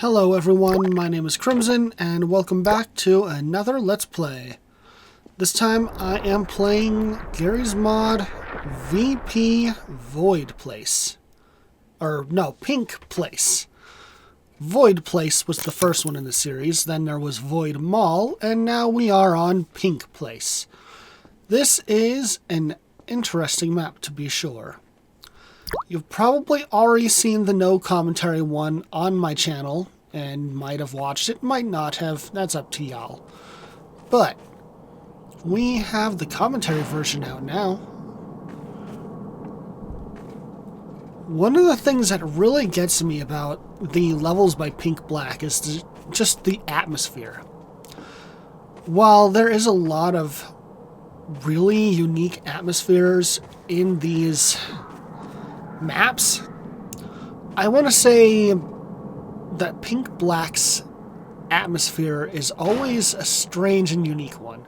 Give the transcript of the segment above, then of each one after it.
Hello everyone, my name is Crimson, and welcome back to another Let's Play. This time I am playing Garry's Mod VP Void Place. Or, no, Pink Place. Void Place was the first one in the series, then there was Void Mall, and now we are on Pink Place. This is an interesting map, to be sure. You've probably already seen the no commentary one on my channel, and might have watched it, might not have, that's up to y'all. But, we have the commentary version out now. One of the things that really gets me about the levels by Pink Black is just the atmosphere. While there is a lot of really unique atmospheres in these maps, I want to say that Pink Black's atmosphere is always a strange and unique one.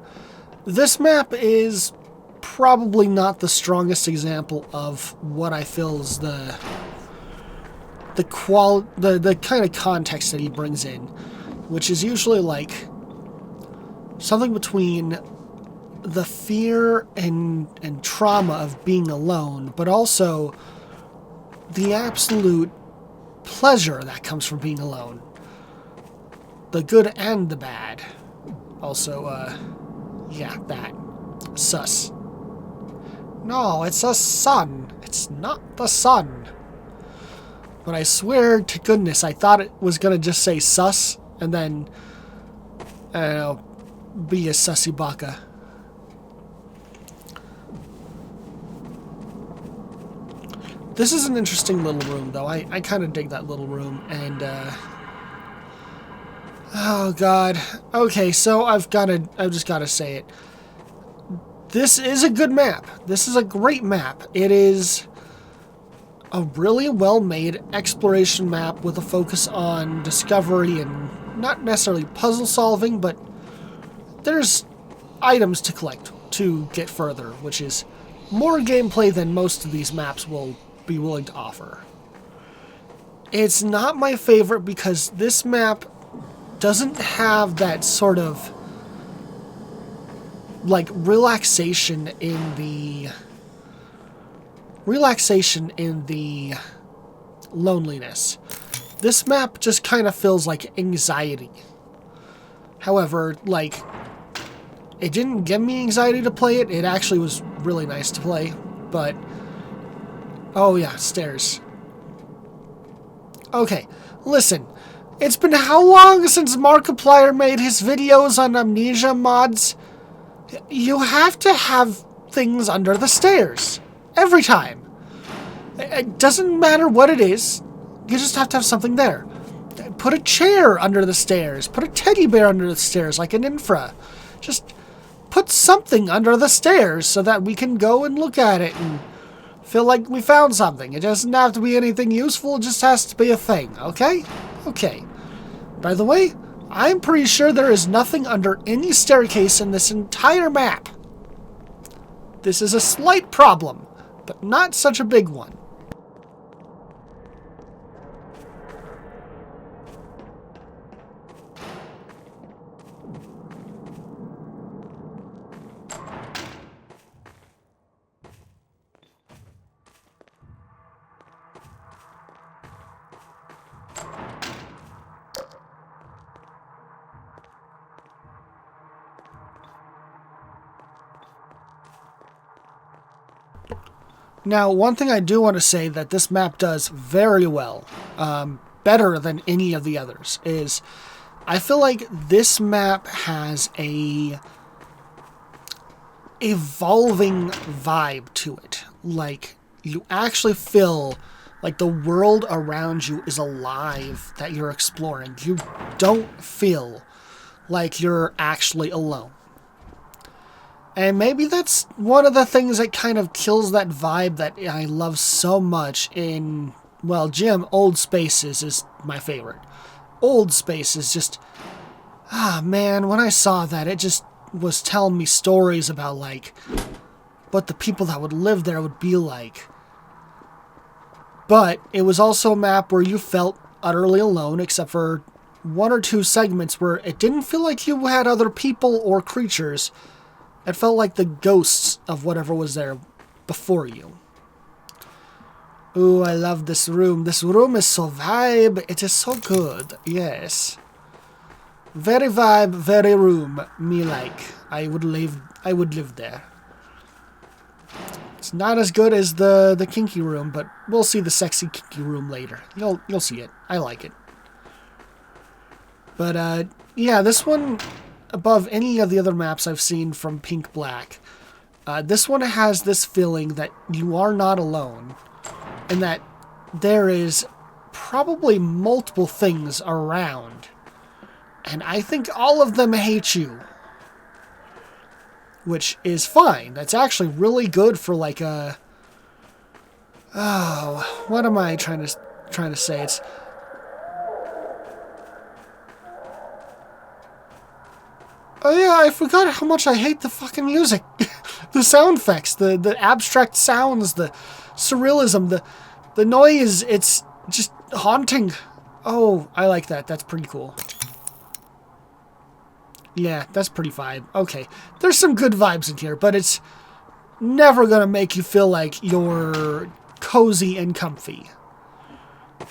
This map is probably not the strongest example of what I feel is the kind of context that he brings in, which is usually like something between the fear and trauma of being alone, but also the absolute pleasure that comes from being alone. The good and the bad. Also, yeah, that. Sus. No, it's a sun. It's not the sun. But I swear to goodness, I thought it was gonna just say sus, and then, I don't know, be a sussy baka. This is an interesting little room, though. I kind of dig that little room, and, oh, God. Okay, so I've just gotta say it. This is a good map. This is a great map. It is a really well-made exploration map with a focus on discovery and not necessarily puzzle solving, but there's items to collect to get further, which is more gameplay than most of these maps will be willing to offer. It's not my favorite because this map doesn't have that sort of like relaxation in the loneliness. This map just kind of feels like anxiety. However, like, it didn't give me anxiety to play it. It actually was really nice to play, but oh yeah, stairs. Okay, listen. It's been how long since Markiplier made his videos on amnesia mods? You have to have things under the stairs. Every time. It doesn't matter what it is. You just have to have something there. Put a chair under the stairs. Put a teddy bear under the stairs like an infra. Just put something under the stairs so that we can go and look at it and feel like we found something. It doesn't have to be anything useful, it just has to be a thing, okay? Okay. By the way, I'm pretty sure there is nothing under any staircase in this entire map. This is a slight problem, but not such a big one. Now, one thing I do want to say that this map does very well, better than any of the others, is I feel like this map has a evolving vibe to it. Like, you actually feel like the world around you is alive that you're exploring. You don't feel like you're actually alone. And maybe that's one of the things that kind of kills that vibe that I love so much in, well, Old Spaces is my favorite. Old Spaces just, man, when I saw that, it just was telling me stories about, like, what the people that would live there would be like. But it was also a map where you felt utterly alone, except for one or two segments where it didn't feel like you had other people or creatures. It felt like the ghosts of whatever was there before you. Ooh, I love this room. This room is so vibe. It is so good. Yes. Very vibe, very room. Me like. I would live there. It's not as good as the kinky room, but we'll see the sexy kinky room later. You'll see it. I like it. But yeah, this one above any of the other maps I've seen from Pink Black. This one has this feeling that you are not alone, and that there is probably multiple things around. And I think all of them hate you. Which is fine. That's actually really good for like a... Oh, what am I trying to say? It's... Oh yeah, I forgot how much I hate the fucking music. The sound effects, the abstract sounds, the surrealism, the noise, it's just haunting. Oh, I like that. That's pretty cool. Yeah, that's pretty vibe. Okay, there's some good vibes in here, but it's never gonna make you feel like you're cozy and comfy.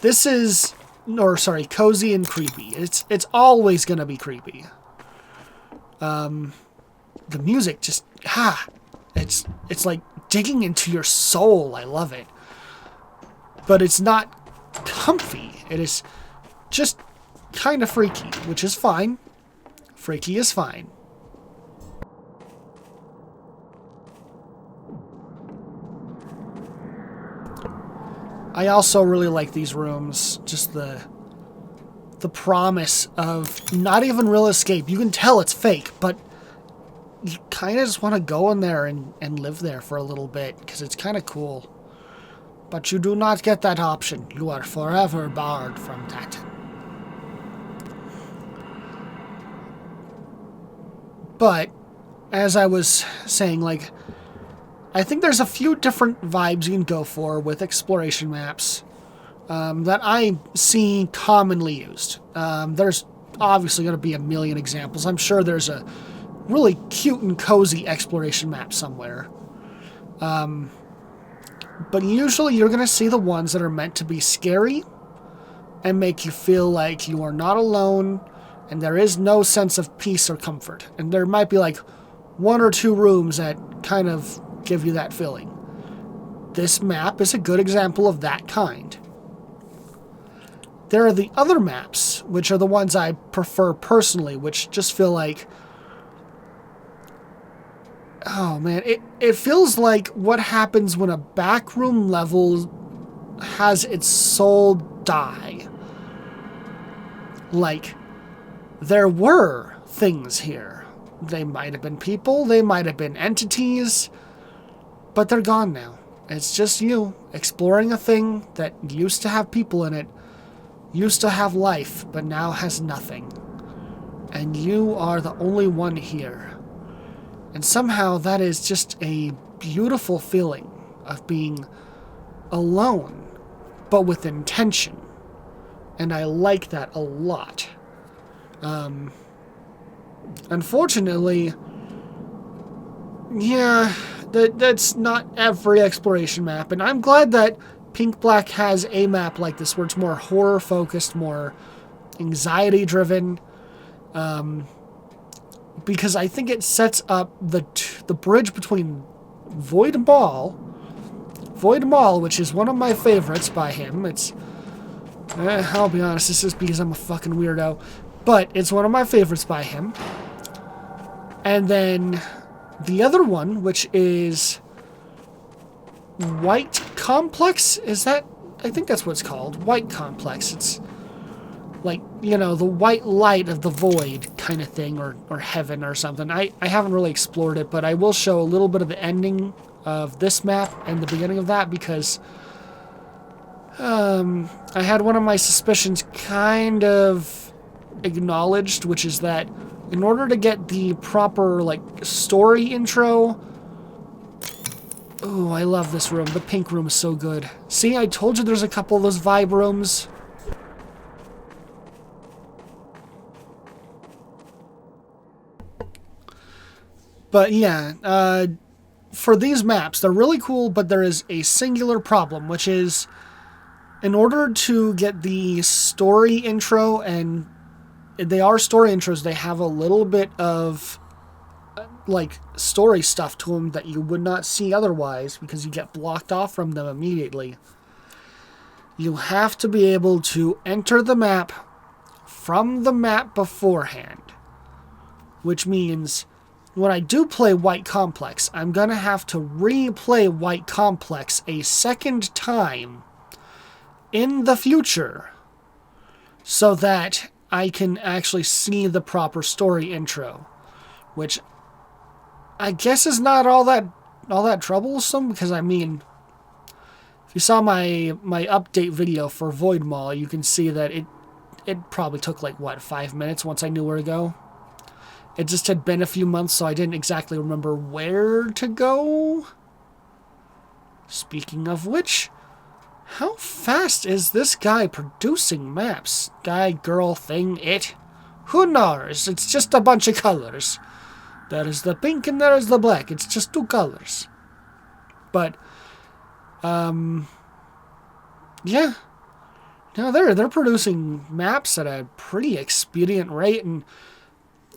This is... Or, sorry, cozy and creepy. It's always gonna be creepy. The music just, it's like digging into your soul. I love it. But it's not comfy. It is just kind of freaky, which is fine. Freaky is fine. I also really like these rooms. Just the promise of not even real escape. You can tell it's fake, but you kind of just want to go in there and live there for a little bit, because it's kind of cool. But you do not get that option. You are forever barred from that. But, as I was saying, like, I think there's a few different vibes you can go for with exploration maps. That I see commonly used. There's obviously going to be a million examples. I'm sure there's a really cute and cozy exploration map somewhere. But usually you're going to see the ones that are meant to be scary and make you feel like you are not alone and there is no sense of peace or comfort. And there might be like one or two rooms that kind of give you that feeling. This map is a good example of that kind. There are the other maps, which are the ones I prefer personally, which just feel like... Oh man, it feels like what happens when a backroom level has its soul die. Like, there were things here. They might have been people, they might have been entities, but they're gone now. It's just you exploring a thing that used to have people in it, used to have life, but now has nothing. And you are the only one here. And somehow that is just a beautiful feeling of being alone, but with intention. And I like that a lot. Unfortunately, yeah, that's not every exploration map. And I'm glad that Pink Black has a map like this where it's more horror focused, more anxiety driven, because I think it sets up the bridge between Void Mall, which is one of my favorites by him. It's I'll be honest, this is because I'm a fucking weirdo, but it's one of my favorites by him. And then the other one, which is White Complex, is that? I think that's what it's called. White Complex. It's like, you know, the white light of the void kind of thing, or heaven or something. I haven't really explored it, but I will show a little bit of the ending of this map and the beginning of that, because I had one of my suspicions kind of acknowledged, which is that in order to get the proper, like, story intro... Oh, I love this room. The pink room is so good. See, I told you there's a couple of those vibe rooms. But yeah, for these maps, they're really cool, but there is a singular problem, which is in order to get the story intro, and they are story intros, they have a little bit of like story stuff to them that you would not see otherwise because you get blocked off from them immediately. You have to be able to enter the map from the map beforehand, which means when I do play White Complex, I'm going to have to replay White Complex a second time in the future so that I can actually see the proper story intro, which I guess is not all that troublesome, because I mean, if you saw my update video for Void Mall, you can see that it probably took like, what, 5 minutes once I knew where to go. It just had been a few months, so I didn't exactly remember where to go. Speaking of which, how fast is this guy producing maps? Guy, girl, thing, it? Who knows? It's just a bunch of colors. There is the pink and there is the black. It's just 2 colors. But, yeah. No, they're producing maps at a pretty expedient rate, and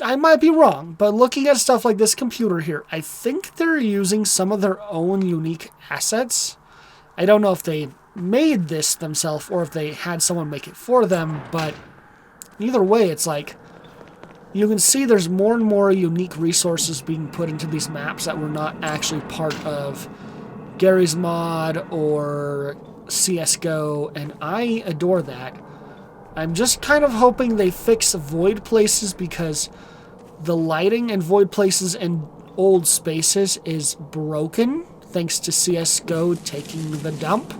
I might be wrong, but looking at stuff like this computer here, I think they're using some of their own unique assets. I don't know if they made this themselves or if they had someone make it for them, but either way, it's like you can see there's more and more unique resources being put into these maps that were not actually part of Gary's mod or CSGO, and I adore that. I'm just kind of hoping they fix void places, because the lighting in void places and old spaces is broken thanks to CSGO taking the dump.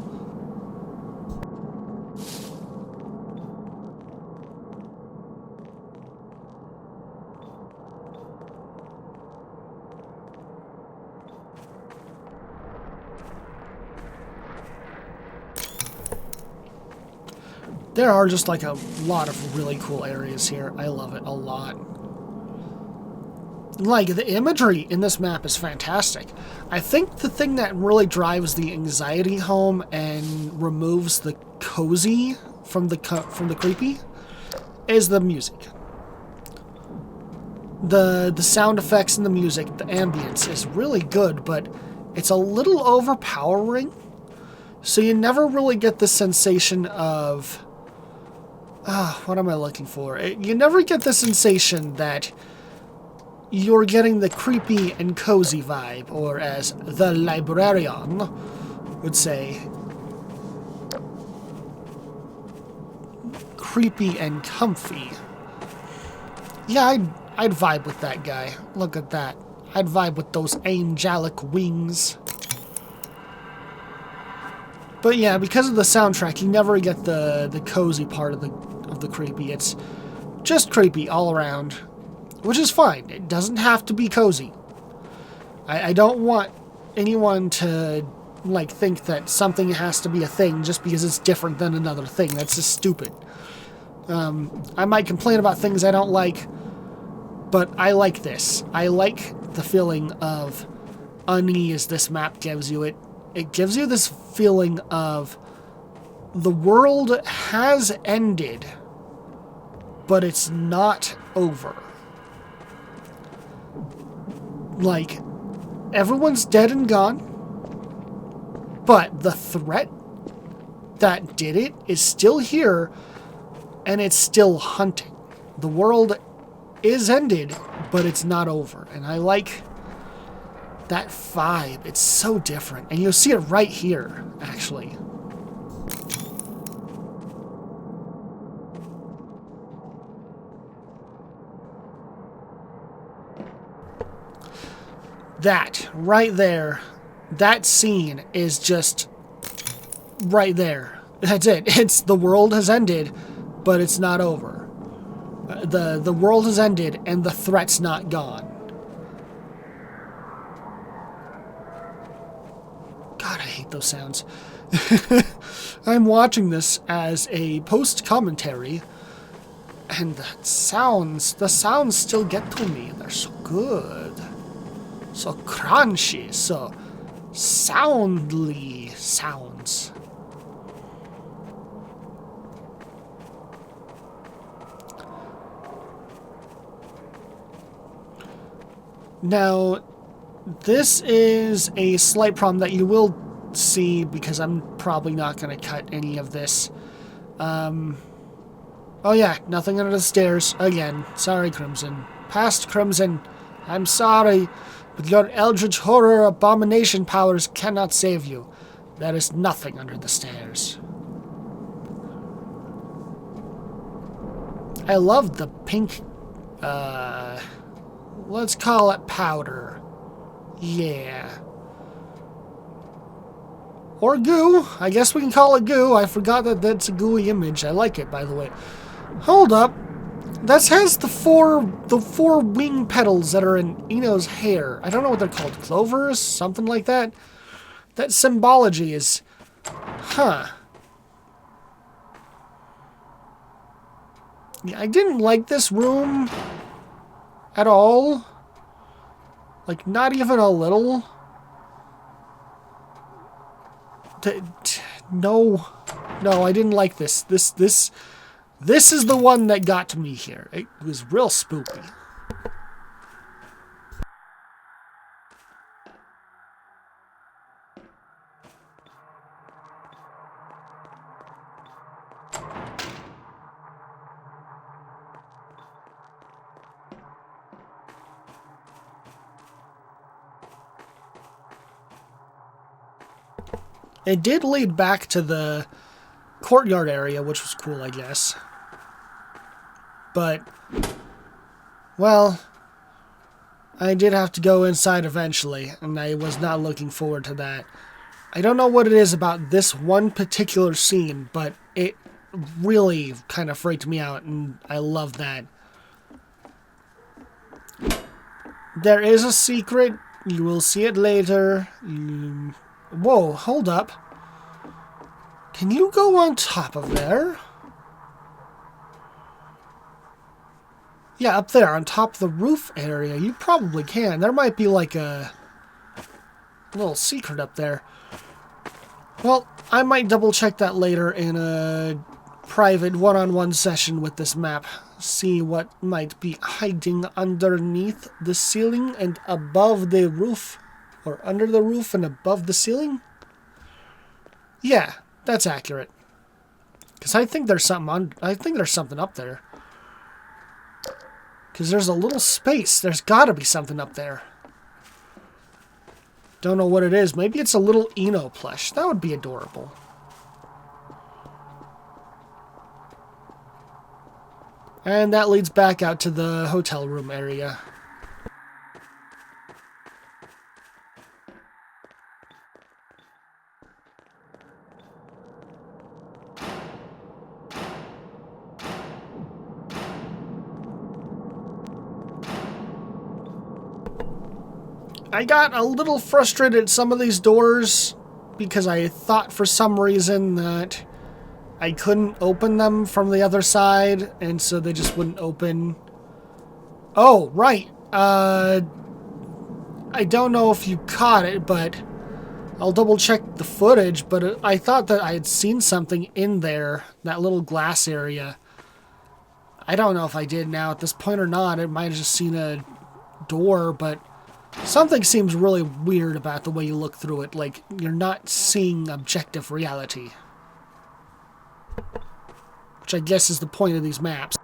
There are just like a lot of really cool areas here. I love it a lot. Like, the imagery in this map is fantastic. I think the thing that really drives the anxiety home and removes the cozy from the creepy is the music. The sound effects and the music, the ambience is really good, but it's a little overpowering. So you never really get the sensation of... what am I looking for? You never get the sensation that you're getting the creepy and cozy vibe, or as the librarian would say, creepy and comfy. Yeah, I'd vibe with that guy. Look at that. I'd vibe with those angelic wings. But yeah, because of the soundtrack, you never get the cozy part of the creepy. It's just creepy all around, which is fine. It doesn't have to be cozy. I don't want anyone to like think that something has to be a thing just because it's different than another thing. That's just stupid. I might complain about things I don't like, but I like this. I like the feeling of unease this map gives you. It gives you this feeling of the world has ended, but it's not over. Like, everyone's dead and gone, but the threat that did it is still here, and it's still hunting. The world is ended, but it's not over. And I like that vibe. It's so different. And you'll see it right here, actually. That, right there, that scene is just right there. That's it. It's the world has ended, but it's not over. The world has ended, and the threat's not gone. God, I hate those sounds. I'm watching this as a post-commentary, and the sounds still get to me. They're so good. so crunchy, so soundly sounds. Now, this is a slight problem that you will see because I'm probably not going to cut any of this. Oh yeah, nothing under the stairs. Again, sorry, Crimson. Past Crimson, I'm sorry, but your eldritch horror abomination powers cannot save you. There is nothing under the stairs. I love the pink, let's call it powder. Yeah. Or goo. I guess we can call it goo. I forgot that that's a gooey image. I like it, by the way. Hold up. That has the four wing petals that are in Eno's hair. I don't know what they're called. Clovers? Something like that? That symbology is... Huh. Yeah, I didn't like this room at all. Like, not even a little. No. No, I didn't like this. This is the one that got to me here. It was real spooky. It did lead back to the courtyard area, which was cool, I guess. But, well, I did have to go inside eventually, and I was not looking forward to that. I don't know what it is about this one particular scene, but it really kind of freaked me out, and I love that. There is a secret. You will see it later. Whoa, hold up. Can you go on top of there? Yeah, up there, on top of the roof area. You probably can. There might be like a little secret up there. Well, I might double check that later in a private one-on-one session with this map. See what might be hiding underneath the ceiling and above the roof. Or under the roof and above the ceiling? Yeah, that's accurate. Because I think there's something up there. Because there's a little space. There's got to be something up there. Don't know what it is. Maybe it's a little Eno plush. That would be adorable. And that leads back out to the hotel room area. I got a little frustrated at some of these doors because I thought for some reason that I couldn't open them from the other side, and so they just wouldn't open. Oh, right. I don't know if you caught it, but I'll double check the footage, but I thought that I had seen something in there, that little glass area. I don't know if I did now at this point or not. I might have just seen a door, but something seems really weird about the way you look through it, like you're not seeing objective reality. Which I guess is the point of these maps.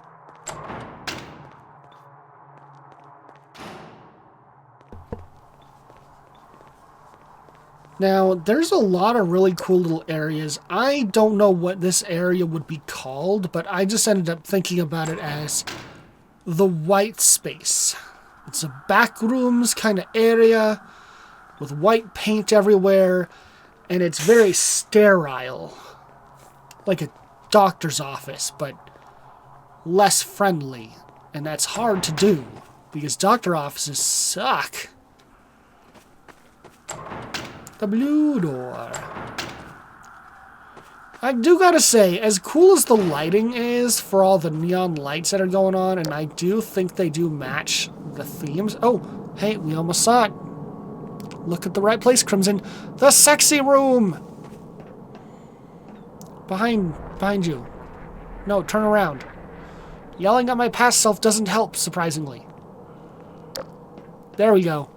Now, there's a lot of really cool little areas. I don't know what this area would be called, but I just ended up thinking about it as the white space. It's a back rooms kind of area with white paint everywhere, and it's very sterile. Like a doctor's office, but less friendly. And that's hard to do, because doctor offices suck. The blue door. I do gotta say, as cool as the lighting is for all the neon lights that are going on, and I do think they do match the themes. Oh, hey, we almost saw it. Look at the right place, Crimson. The sexy room! Behind you. No, turn around. Yelling at my past self doesn't help, surprisingly. There we go.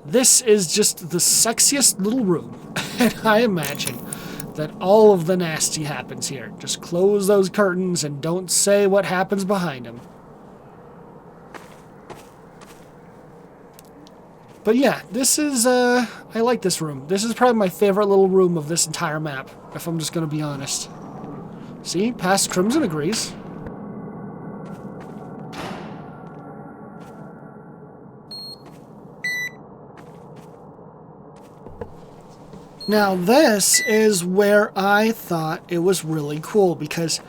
This is just the sexiest little room. And I imagine that all of the nasty happens here. Just close those curtains and don't say what happens behind them. But yeah, this is, I like this room. This is probably my favorite little room of this entire map, if I'm just going to be honest. See? Past Crimson agrees. Now this is where I thought it was really cool, because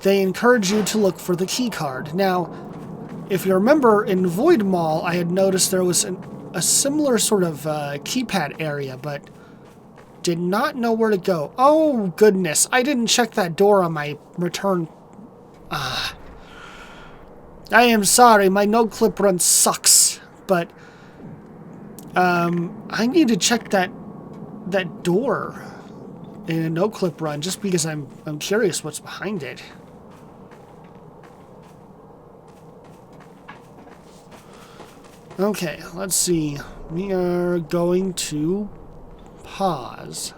they encourage you to look for the key card. Now, if you remember, in Void Mall, I had noticed there was a similar sort of keypad area, but did not know where to go. Oh, goodness. I didn't check that door on my return. I am sorry. My no-clip run sucks. But I need to check that door in a no-clip run just because I'm curious what's behind it. Okay, let's see. We are going to pause.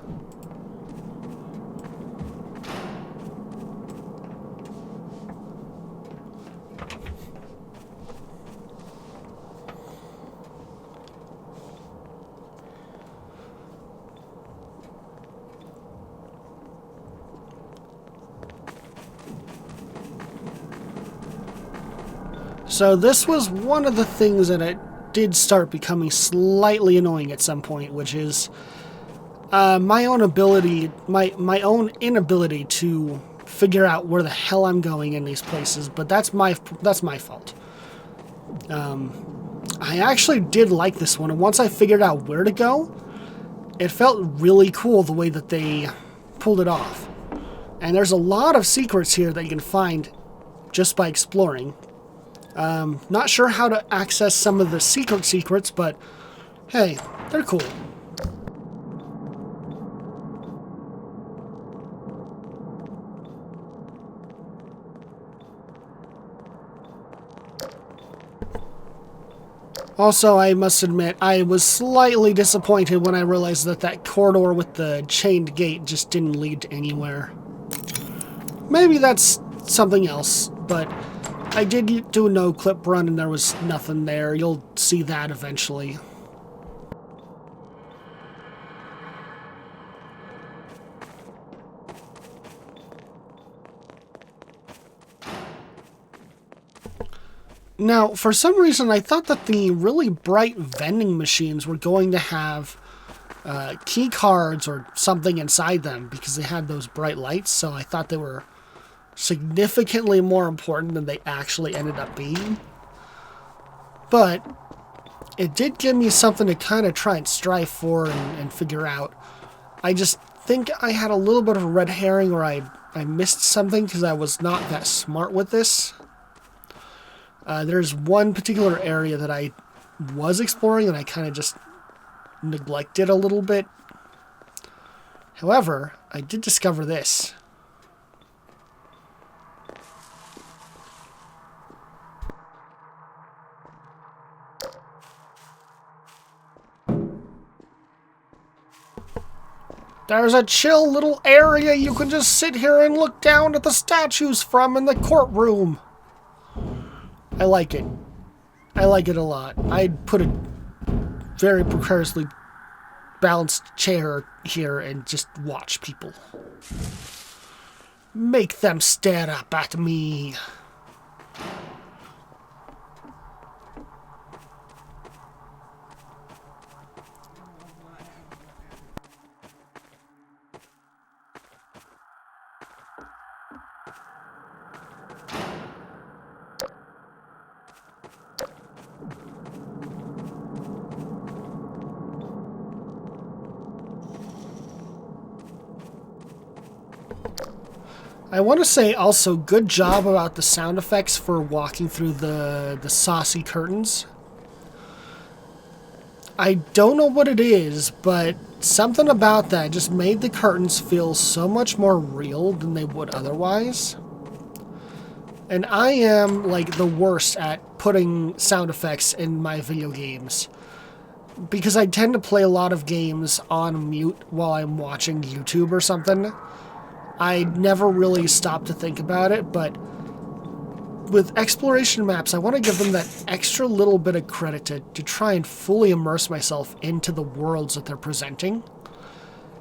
So this was one of the things that it did start becoming slightly annoying at some point, which is my own own inability to figure out where the hell I'm going in these places. But that's my fault. I actually did like this one, and once I figured out where to go, it felt really cool the way that they pulled it off. And there's a lot of secrets here that you can find just by exploring. Not sure how to access some of the secrets, but hey, they're cool. Also, I must admit, I was slightly disappointed when I realized that corridor with the chained gate just didn't lead to anywhere. Maybe that's something else, but I did do a no-clip run and there was nothing there. You'll see that eventually. Now, for some reason, I thought that the really bright vending machines were going to have key cards or something inside them because they had those bright lights, so I thought they were significantly more important than they actually ended up being. But it did give me something to kind of try and strive for and figure out. I just think I had a little bit of a red herring, or I missed something because I was not that smart with this. There's one particular area that I was exploring and I kind of just neglected a little bit. However, I did discover this. There's a chill little area you can just sit here and look down at the statues from in the courtroom. I like it. I like it a lot. I'd put a very precariously balanced chair here and just watch people. Make them stare up at me. I want to say also good job about the sound effects for walking through the saucy curtains. I don't know what it is, but something about that just made the curtains feel so much more real than they would otherwise. And I am, like, the worst at putting sound effects in my video games. Because I tend to play a lot of games on mute while I'm watching YouTube or something. I never really stop to think about it, but with exploration maps, I want to give them that extra little bit of credit to try and fully immerse myself into the worlds that they're presenting.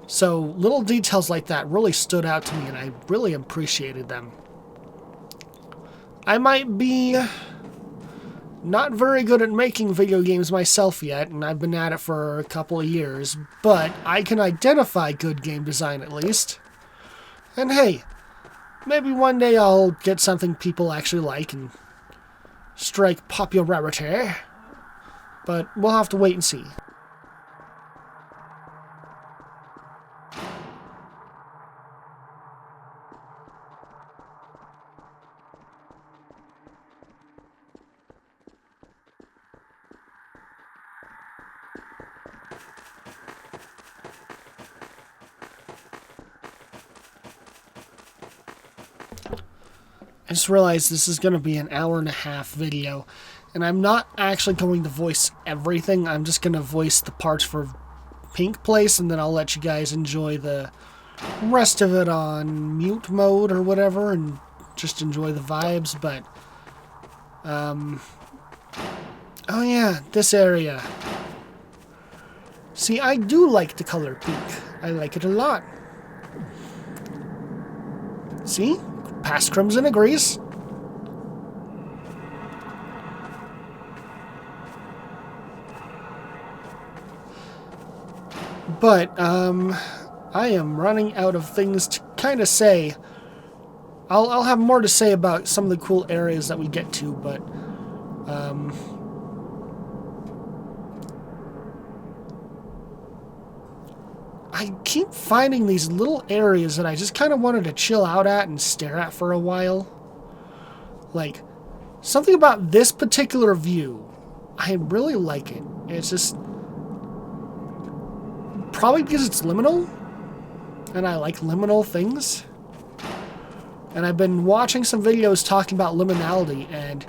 So little details like that really stood out to me, and I really appreciated them. I might be not very good at making video games myself yet, and I've been at it for a couple of years, but I can identify good game design at least. And hey, maybe one day I'll get something people actually like and strike popularity, but we'll have to wait and see. I just realized this is going to be an hour-and-a-half video, and I'm not actually going to voice everything. I'm just going to voice the parts for Pinkplace, and then I'll let you guys enjoy the rest of it on mute mode or whatever, and just enjoy the vibes. But, oh yeah, this area. See, I do like the color pink. I like it a lot. See? Past Crimson agrees. But, I am running out of things to kind of say. I'll have more to say about some of the cool areas that we get to, but, I keep finding these little areas that I just kind of wanted to chill out at and stare at for a while. Like, something about this particular view, I really like it. It's just probably because it's liminal, and I like liminal things. And I've been watching some videos talking about liminality, and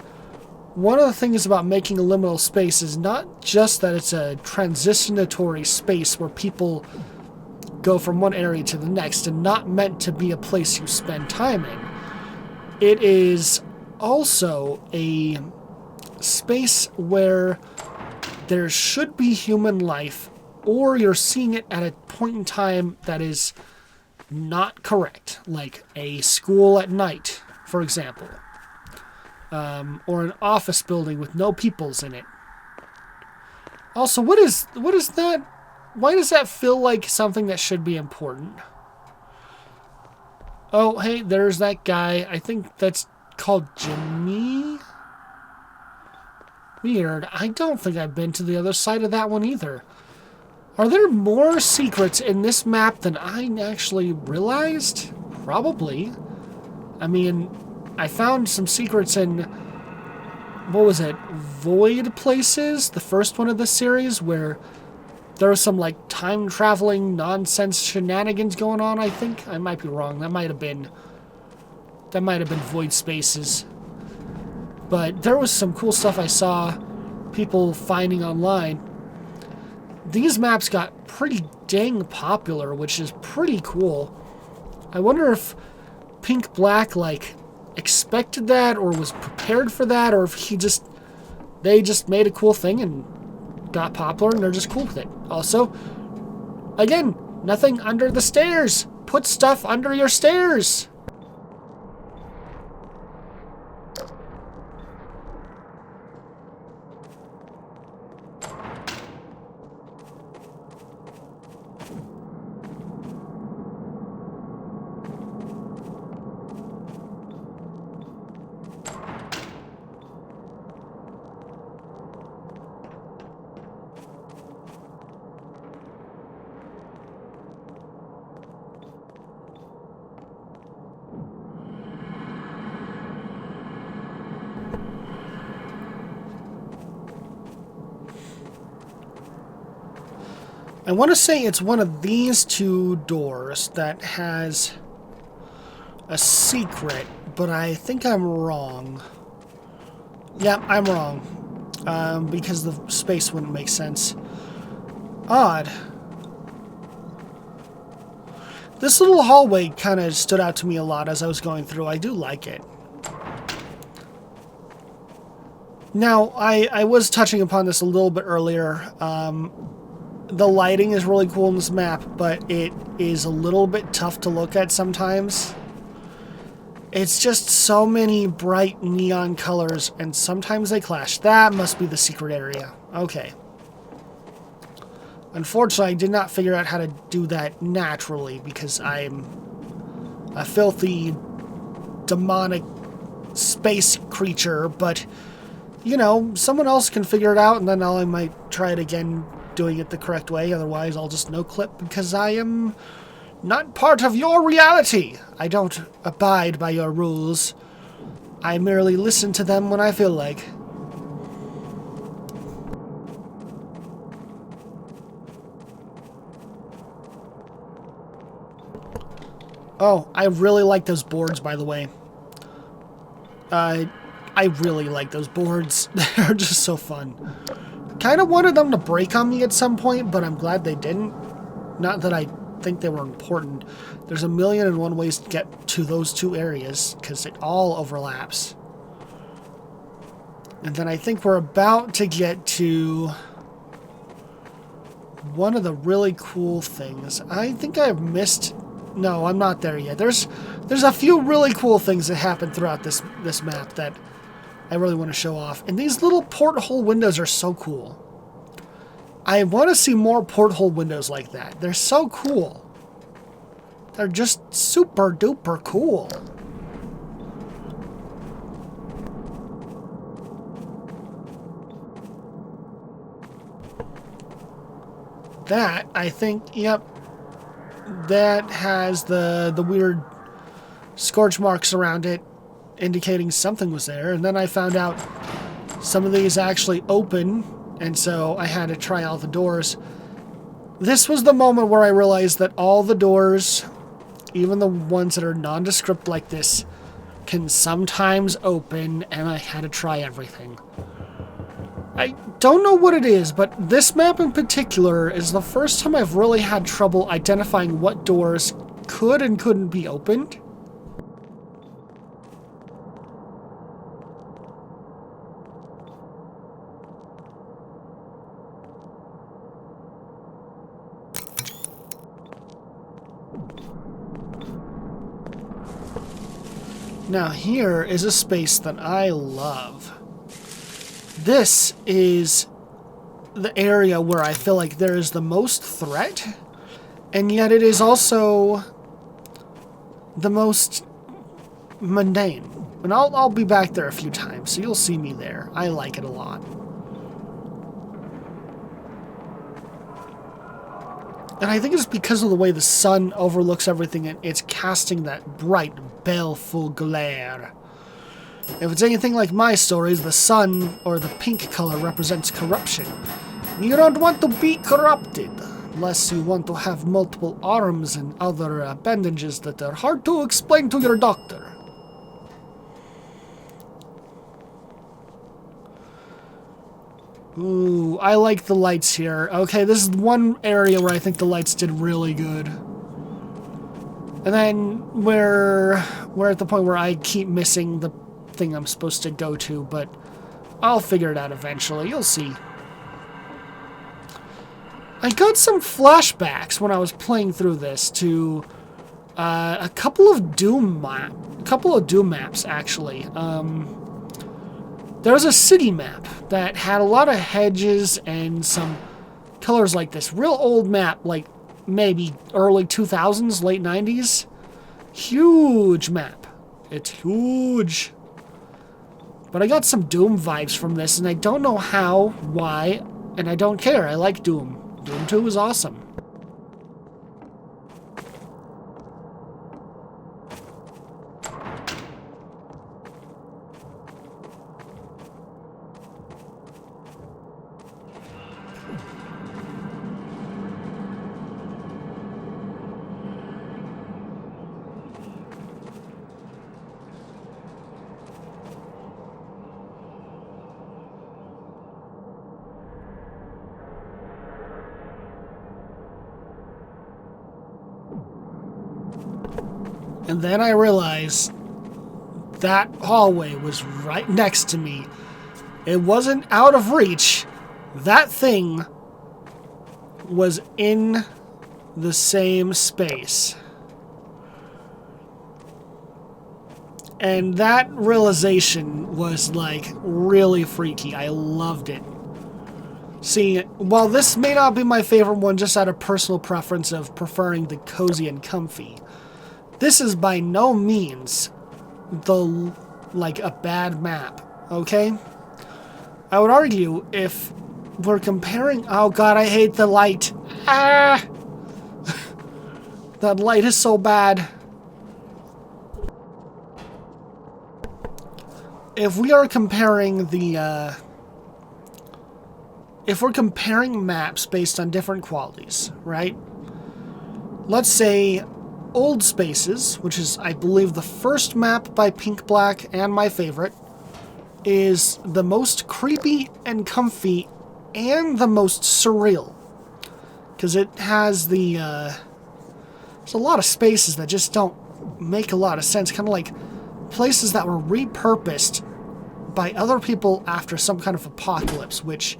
one of the things about making a liminal space is not just that it's a transitionatory space where people go from one area to the next and not meant to be a place you spend time in. It is also a space where there should be human life, or you're seeing it at a point in time that is not correct, like a school at night, for example, or an office building with no peoples in it. Also, what is that? Why does that feel like something that should be important? Oh, hey, there's that guy. I think that's called Jimmy. Weird. I don't think I've been to the other side of that one either. Are there more secrets in this map than I actually realized? Probably. I mean, I found some secrets in, what was it, Void Places? The first one of this series, where there was some, like, time-traveling nonsense shenanigans going on, I think. I might be wrong. That might have been Void Spaces. But there was some cool stuff I saw people finding online. These maps got pretty dang popular, which is pretty cool. I wonder if Pink Black, like, expected that, or was prepared for that, or if they just made a cool thing and got popular, and they're just cool with it. Also, again, nothing under the stairs. Put stuff under your stairs. I want to say it's one of these two doors that has a secret, but I think I'm wrong. Yeah, I'm wrong. Because the space wouldn't make sense. Odd. This little hallway kind of stood out to me a lot as I was going through. I do like it. Now, I was touching upon this a little bit earlier. The lighting is really cool in this map, but it is a little bit tough to look at sometimes. It's just so many bright neon colors, and sometimes they clash. That must be the secret area. Okay. Unfortunately, I did not figure out how to do that naturally, because I'm a filthy, demonic space creature, but, you know, someone else can figure it out, and then I might try it again doing it the correct way. Otherwise, I'll just no-clip, because I am not part of your reality. I don't abide by your rules. I merely listen to them when I feel like. Oh, I really like those boards, by the way. I really like those boards. They're just so fun. Kind of wanted them to break on me at some point, but I'm glad they didn't. Not that I think they were important. There's 1,000,001 ways to get to those two areas, because it all overlaps. And then I think we're about to get to one of the really cool things. I think I've missed... No, I'm not there yet. There's a few really cool things that happen throughout this map that I really want to show off. And these little porthole windows are so cool. I want to see more porthole windows like that. They're so cool. They're just super duper cool. That, I think, yep. That has the weird scorch marks around it, indicating something was there. And then I found out some of these actually open, and so I had to try all the doors. This was the moment where I realized that all the doors, even the ones that are nondescript like this, can sometimes open, and I had to try everything. I don't know what it is, but this map in particular is the first time I've really had trouble identifying what doors could and couldn't be opened. Now here is a space that I love. This is the area where I feel like there is the most threat, and yet it is also the most mundane. And I'll be back there a few times, so you'll see me there. I like it a lot. And I think it's because of the way the sun overlooks everything, and it's casting that bright, baleful glare. If it's anything like my stories, the sun, or the pink color, represents corruption. You don't want to be corrupted, unless you want to have multiple arms and other appendages that are hard to explain to your doctor. Ooh, I like the lights here. Okay, this is one area where I think the lights did really good. And then we're at the point where I keep missing the thing I'm supposed to go to, but I'll figure it out eventually. You'll see. I got some flashbacks when I was playing through this to a couple of Doom maps actually. There was a city map that had a lot of hedges and some colors like this. Real old map, like maybe early 2000s, late 90s. Huge map. It's huge. But I got some Doom vibes from this, and I don't know how, why, and I don't care. I like Doom. Doom 2 is awesome. And then I realized that hallway was right next to me. It wasn't out of reach. That thing was in the same space. And that realization was, like, really freaky. I loved it. See, while this may not be my favorite one just out of personal preference of preferring the cozy and comfy, this is by no means like a bad map, okay? I would argue if we're comparing... Oh god, I hate the light. Ah! That light is so bad. If we are comparing the, if we're comparing maps based on different qualities, right? Let's say Old Spaces, which is, I believe, the first map by Pink Black and my favorite, is the most creepy and comfy and the most surreal. Because it has the, there's a lot of spaces that just don't make a lot of sense. Kind of like places that were repurposed by other people after some kind of apocalypse, which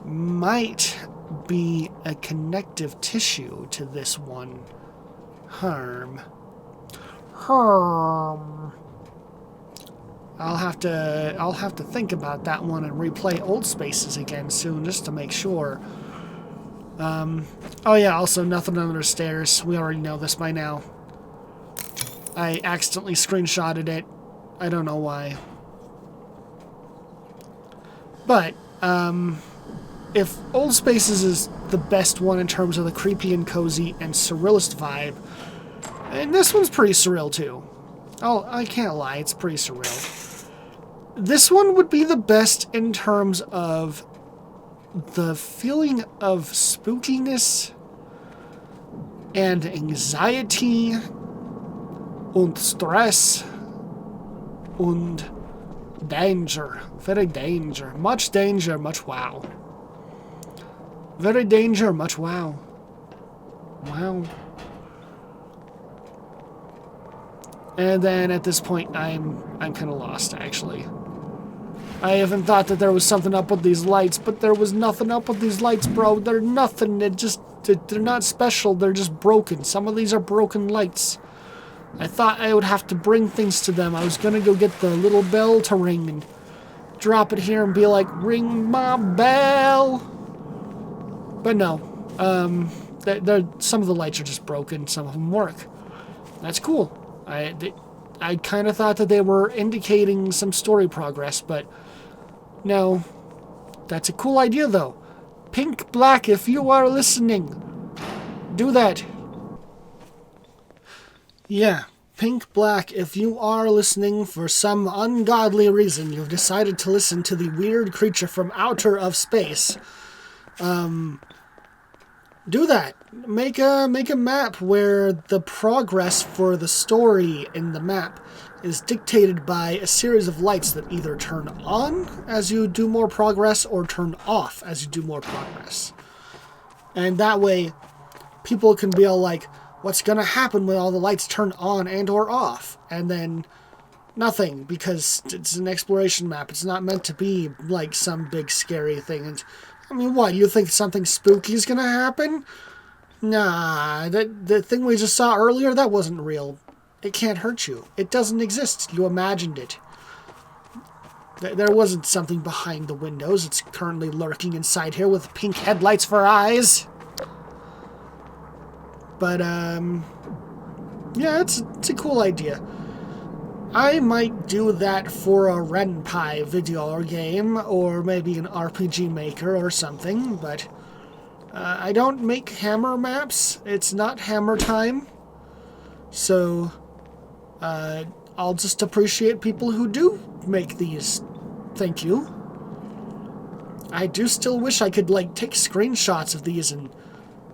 might be a connective tissue to this one. Harm. I'll have to think about that one and replay Old Spaces again soon just to make sure. Oh yeah, also nothing under the stairs. We already know this by now. I accidentally screenshotted it. I don't know why. But, if Old Spaces is the best one in terms of the creepy and cozy and surrealist vibe, and this one's pretty surreal too. Oh, I can't lie, it's pretty surreal. This one would be the best in terms of the feeling of spookiness and anxiety and stress and danger. Very danger. Much danger, much wow. Very danger, much wow. Wow. And then at this point, I'm kind of lost, actually. I haven't thought that there was something up with these lights, but there was nothing up with these lights, bro. They're nothing. They're not special. They're just broken. Some of these are broken lights. I thought I would have to bring things to them. I was gonna go get the little bell to ring and drop it here and be like, ring my bell. But no. Some of the lights are just broken. Some of them work. That's cool. I kind of thought that they were indicating some story progress, but no. That's a cool idea, though. Pink Black, if you are listening, do that. Yeah, Pink Black, if you are listening for some ungodly reason, you've decided to listen to the weird creature from outer of space, do that. Make a map where the progress for the story in the map is dictated by a series of lights that either turn on as you do more progress or turn off as you do more progress. And that way, people can be all like, what's going to happen when all the lights turn on and or off? And then nothing, because it's an exploration map. It's not meant to be like some big scary thing. And I mean, what, you think something spooky is going to happen? Nah, the thing we just saw earlier, that wasn't real. It can't hurt you. It doesn't exist. You imagined it. There wasn't something behind the windows. It's currently lurking inside here with pink headlights for eyes. But, yeah, it's a cool idea. I might do that for a Renpai video or game, or maybe an RPG Maker or something, but I don't make Hammer maps. It's not Hammer time. So, I'll just appreciate people who do make these. Thank you. I do still wish I could, like, take screenshots of these and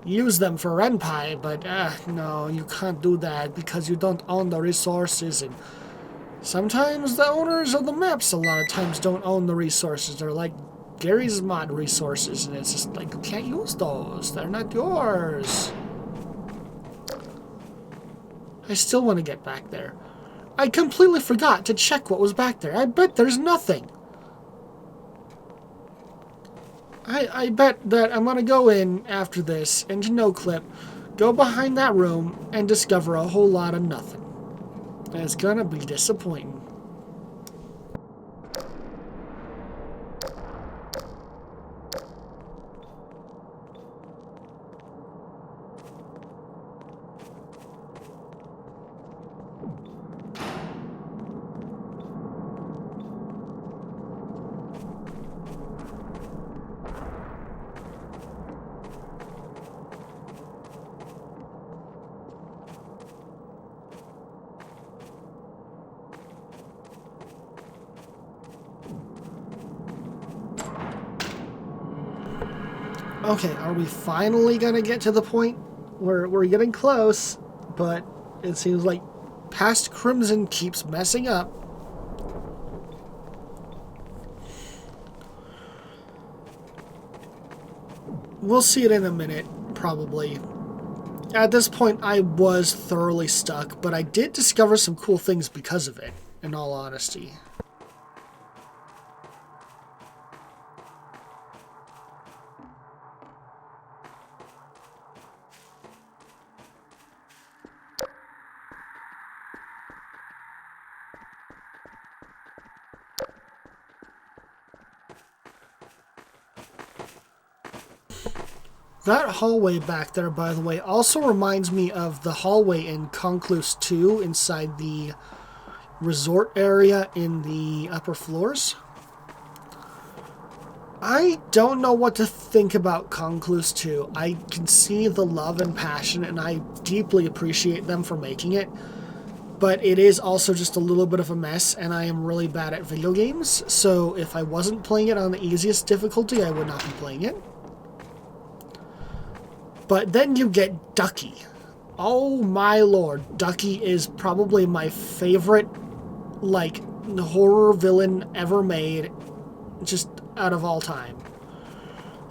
use them for Renpai, but, no, you can't do that because you don't own the resources, and sometimes the owners of the maps a lot of times don't own the resources. They're like Gary's mod resources, and it's just like, you can't use those. They're not yours. I still want to get back there. I completely forgot to check what was back there. I bet there's nothing. I bet that I'm going to go in after this, into no clip, go behind that room, and discover a whole lot of nothing. And it's going to be disappointing. Okay, are we finally gonna get to the point where we're getting close, but it seems like past Crimson keeps messing up. We'll see it in a minute, probably. At this point, I was thoroughly stuck, but I did discover some cool things because of it, in all honesty. That hallway back there, by the way, also reminds me of the hallway in Concluse 2 inside the resort area in the upper floors. I don't know what to think about Concluse 2. I can see the love and passion, and I deeply appreciate them for making it. But it is also just a little bit of a mess, and I am really bad at video games, so if I wasn't playing it on the easiest difficulty, I would not be playing it. But then you get Ducky. Oh my lord, Ducky is probably my favorite, like, horror villain ever made, just out of all time.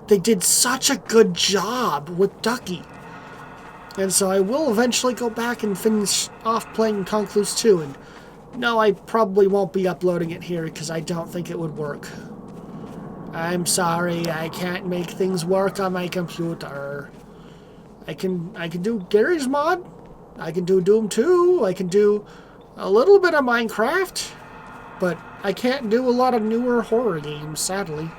They did such a good job with Ducky. And so I will eventually go back and finish off playing Concluse 2, and no, I probably won't be uploading it here because I don't think it would work. I'm sorry, I can't make things work on my computer. I can do Gary's mod, I can do Doom 2, I can do a little bit of Minecraft, but I can't do a lot of newer horror games, sadly.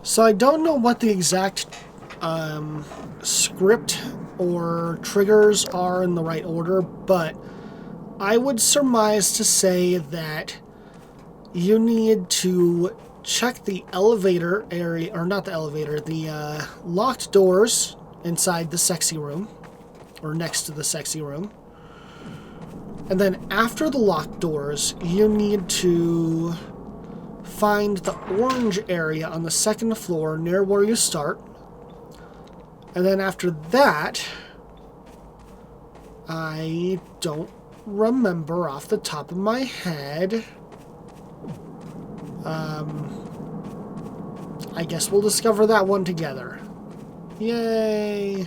So I don't know what the exact script or triggers are in the right order, but I would surmise to say that you need to check the elevator area, or not the elevator, the locked doors inside the sexy room, or next to the sexy room. And then after the locked doors, you need to find the orange area on the second floor near where you start. And then after that, I don't remember off the top of my head. I guess we'll discover that one together. Yay!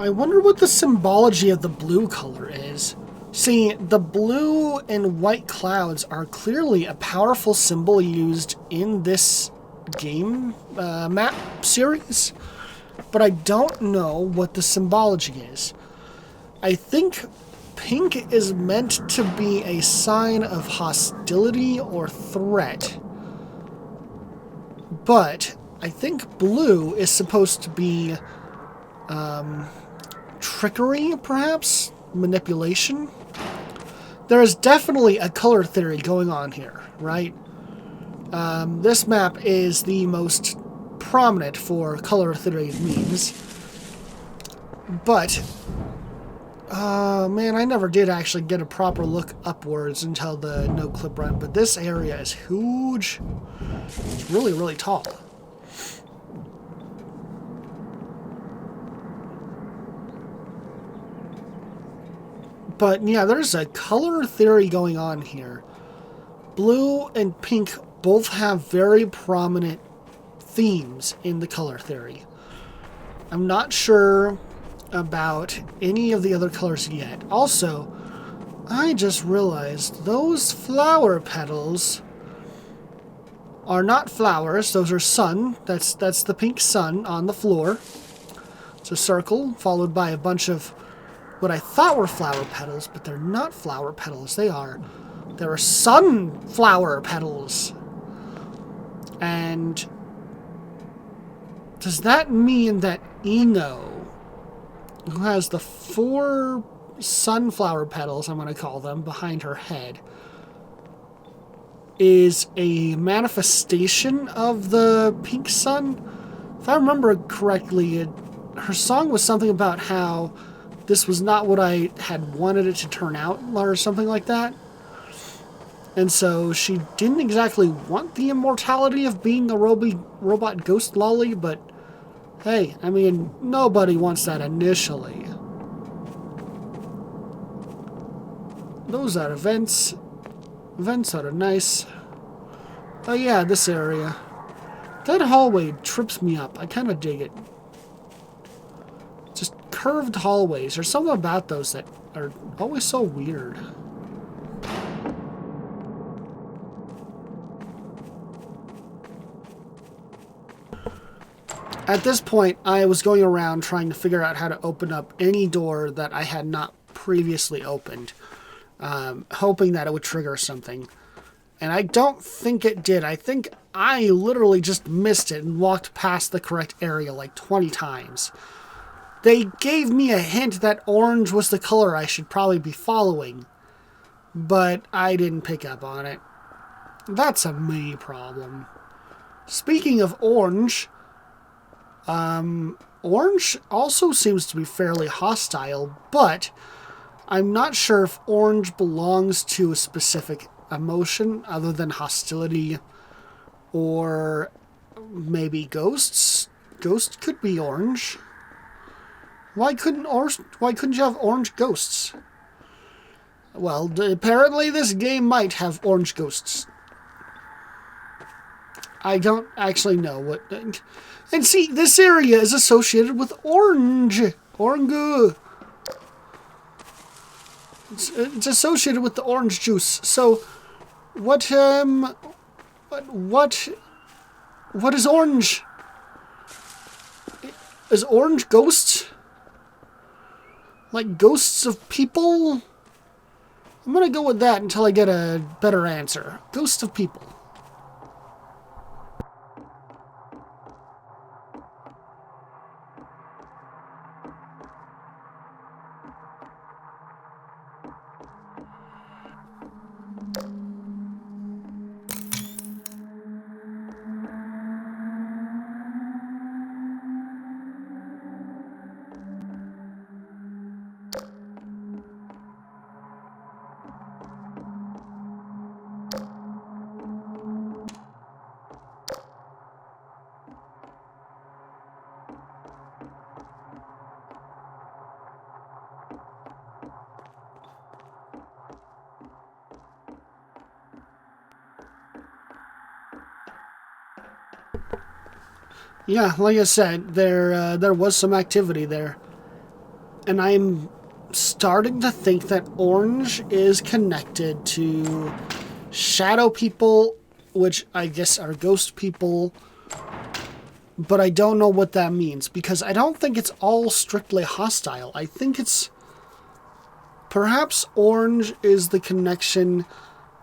I wonder what the symbology of the blue color is. See, the blue and white clouds are clearly a powerful symbol used in this game map series, but I don't know what the symbology is. I think pink is meant to be a sign of hostility or threat, but I think blue is supposed to be trickery, perhaps? Manipulation? There is definitely a color theory going on here, right? This map is the most prominent for color theory memes. But, man, I never did actually get a proper look upwards until the no-clip run. But this area is huge. It's really, really tall. But yeah, there's a color theory going on here. Blue and pink both have very prominent themes in the color theory. I'm not sure about any of the other colors yet. Also, I just realized those flower petals are not flowers. Those are sun. That's the pink sun on the floor. It's a circle followed by a bunch of what I thought were flower petals, but they're not flower petals. There are sunflower petals. And does that mean that Ino, who has the 4 sunflower petals, I'm going to call them, behind her head, is a manifestation of the pink sun? If I remember correctly, her song was something about how this was not what I had wanted it to turn out, or something like that. And so she didn't exactly want the immortality of being a robot ghost lolly, but hey, I mean, nobody wants that initially. Those are events. Events are nice. Oh yeah, this area. That hallway trips me up. I kind of dig it. Just curved hallways. There's something about those that are always so weird. At this point, I was going around trying to figure out how to open up any door that I had not previously opened, hoping that it would trigger something. And I don't think it did. I think I literally just missed it and walked past the correct area like 20 times. They gave me a hint that orange was the color I should probably be following, but I didn't pick up on it. That's a me problem. Speaking of orange, orange also seems to be fairly hostile, but I'm not sure if orange belongs to a specific emotion other than hostility or maybe ghosts. Ghosts could be orange. Why couldn't you have orange ghosts? Well, apparently this game might have orange ghosts. I don't actually know what. And see, this area is associated with orange. Orange. It's associated with the orange juice. So, what is orange? Is orange ghosts? Like ghosts of people? I'm gonna go with that until I get a better answer. Ghosts of people. Yeah, like I said, there was some activity there. And I'm starting to think that orange is connected to shadow people, which I guess are ghost people. But I don't know what that means, because I don't think it's all strictly hostile. I think it's... Perhaps orange is the connection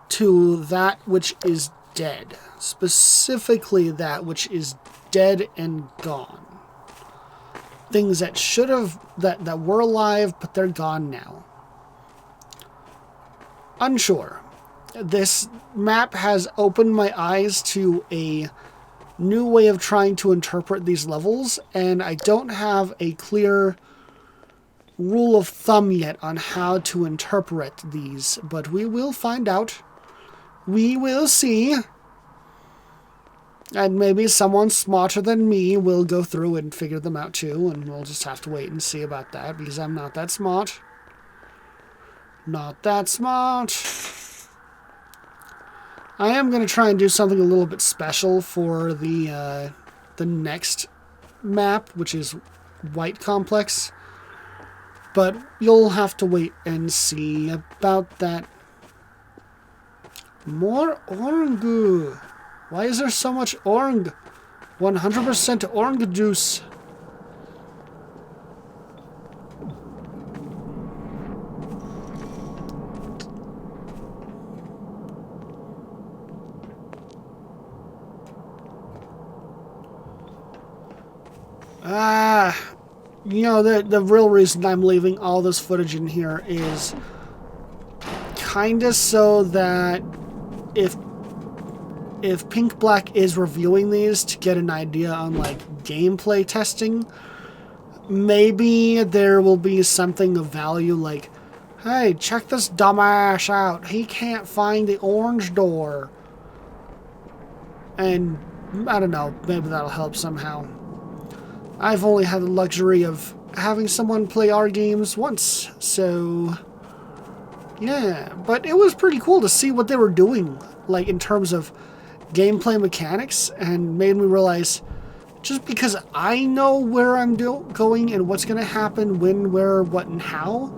to that which is dead. Specifically that which is dead and gone. Things that should have... that were alive, but they're gone now. Unsure. This map has opened my eyes to a new way of trying to interpret these levels, and I don't have a clear rule of thumb yet on how to interpret these, but we will find out. We will see. And maybe someone smarter than me will go through and figure them out too, and we'll just have to wait and see about that, because I'm not that smart. Not that smart. I am going to try and do something a little bit special for the next map, which is White Complex. But you'll have to wait and see about that. More orange. Why is there so much orange? 100% orange juice. You know, the real reason I'm leaving all this footage in here is kinda so that if Pink Black is reviewing these to get an idea on, like, gameplay testing, maybe there will be something of value, like, hey, check this dumbass out. He can't find the orange door. And, I don't know, maybe that'll help somehow. I've only had the luxury of having someone play our games once, so yeah. But it was pretty cool to see what they were doing, like in terms of gameplay mechanics, and made me realize just because I know where I'm going and what's going to happen, when, where, what, and how,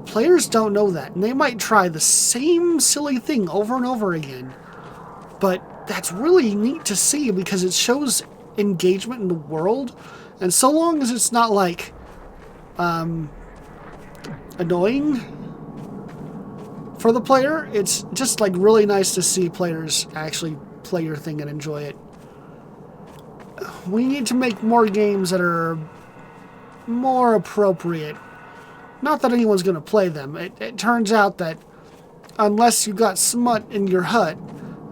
players don't know that. And they might try the same silly thing over and over again. But that's really neat to see because it shows engagement in the world, and so long as it's not like annoying for the player, it's just like really nice to see players actually play your thing and enjoy it. We need to make more games that are more appropriate. Not that anyone's going to play them. It turns out that unless you got smut in your hut,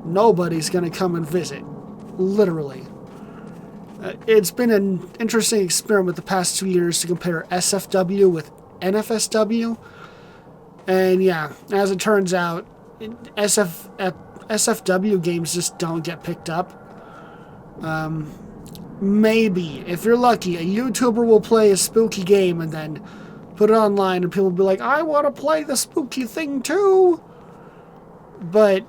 nobody's going to come and visit. Literally. It's been an interesting experiment the past 2 years to compare SFW with NFSW. And yeah, as it turns out, SFW games just don't get picked up. Maybe, if you're lucky, a YouTuber will play a spooky game and then put it online and people will be like, I want to play the spooky thing too! But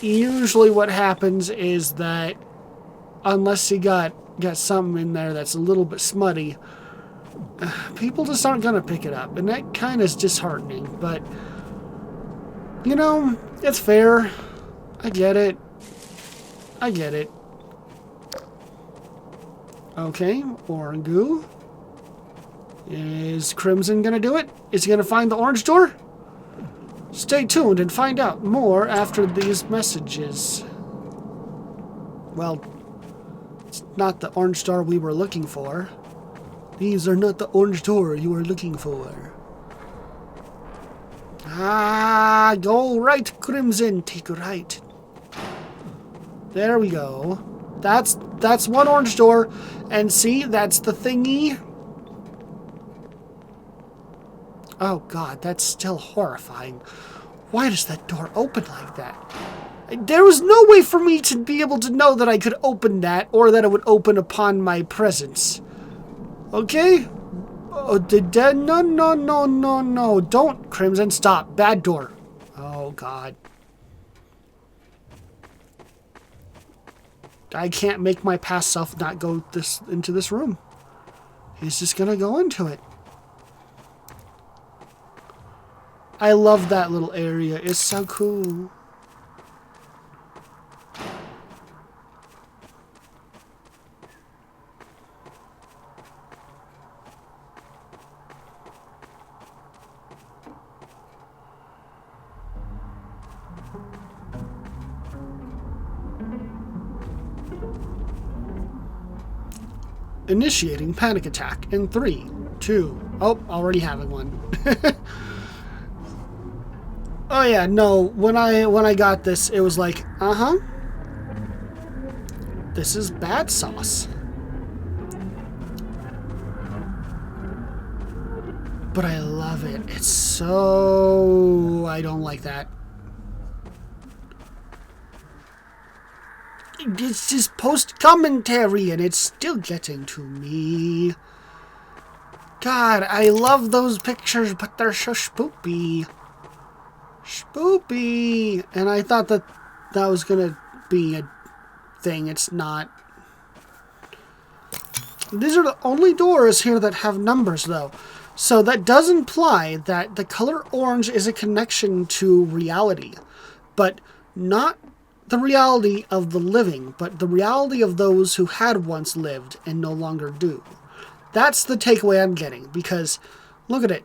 usually what happens is that unless you got something in there that's a little bit smutty, people just aren't going to pick it up. And that kind of is disheartening. But, you know, it's fair. I get it. I get it. Okay, Orangu. Is Crimson going to do it? Is he going to find the orange door? Stay tuned and find out more after these messages. Well, it's not the orange door we were looking for. These are not the orange door you were looking for. Ah, go right, Crimson. Take right. There we go. That's one orange door. And see, that's the thingy. Oh god, that's still horrifying. Why does that door open like that? There was no way for me to be able to know that I could open that, or that it would open upon my presence. Okay? Oh, no. Don't, Crimson, stop. Bad door. Oh, God. I can't make my past self not go into this room. He's just gonna go into it. I love that little area. It's so cool. Initiating panic attack in 3, 2. Oh, already having one. Oh yeah, no. When I got this, it was like, this is bad sauce. But I love it. It's so... I don't like that. It's just post-commentary, and it's still getting to me. God, I love those pictures, but they're so spoopy. Spoopy! And I thought that that was gonna be a thing. It's not. These are the only doors here that have numbers, though. So that does imply that the color orange is a connection to reality. But not the reality of the living, but the reality of those who had once lived and no longer do. That's the takeaway I'm getting, because look at it.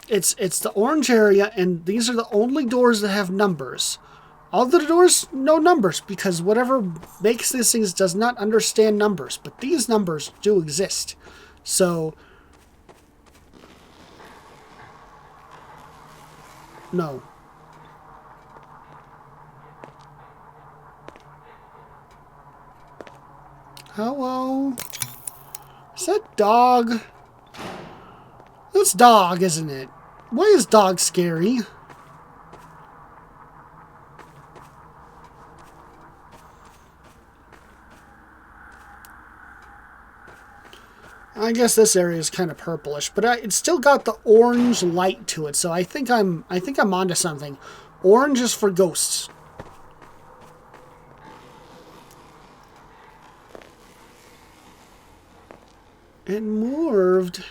It's the orange area, and these are the only doors that have numbers. All the doors, no numbers, because whatever makes these things does not understand numbers. But these numbers do exist. So, no. Hello? Is that dog? That's dog, isn't it? Why is dog scary? I guess this area is kind of purplish, but it's still got the orange light to it, so I think I'm onto something. Orange is for ghosts. It moved.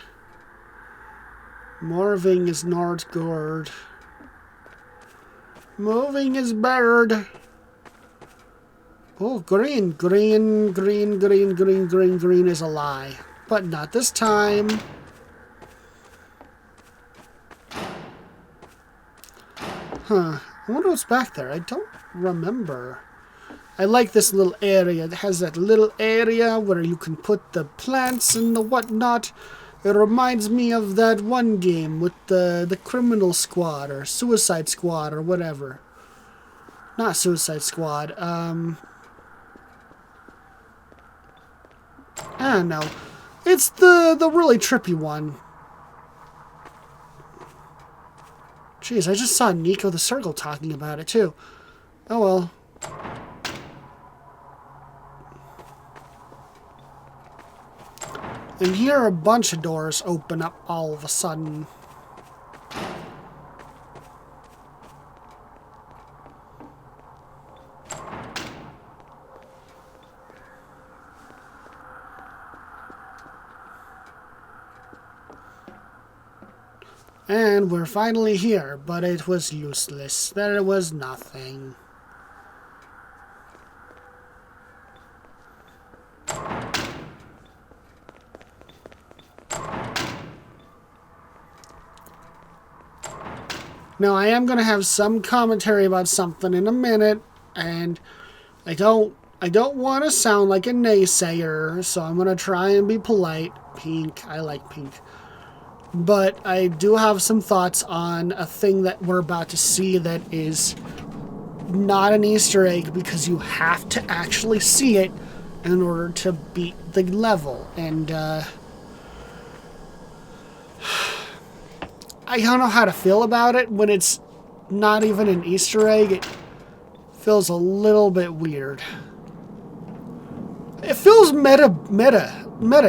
Morving is not good. Moving is bad. Oh, green. Green is a lie. But not this time. Huh. I wonder what's back there. I don't remember. I like this little area. It has that little area where you can put the plants and the whatnot. It reminds me of that one game with the Criminal Squad or Suicide Squad or whatever. Not Suicide Squad. I don't know. It's the really trippy one. Jeez, I just saw Nico the Circle talking about it too. Oh well. And here a bunch of doors open up all of a sudden. And we're finally here, but it was useless. There was nothing. Now, I am going to have some commentary about something in a minute, and I don't want to sound like a naysayer, so I'm going to try and be polite. Pink, I like pink. But I do have some thoughts on a thing that we're about to see that is not an Easter egg, because you have to actually see it in order to beat the level. And, I don't know how to feel about it when it's not even an Easter egg. It feels a little bit weird. It feels meta.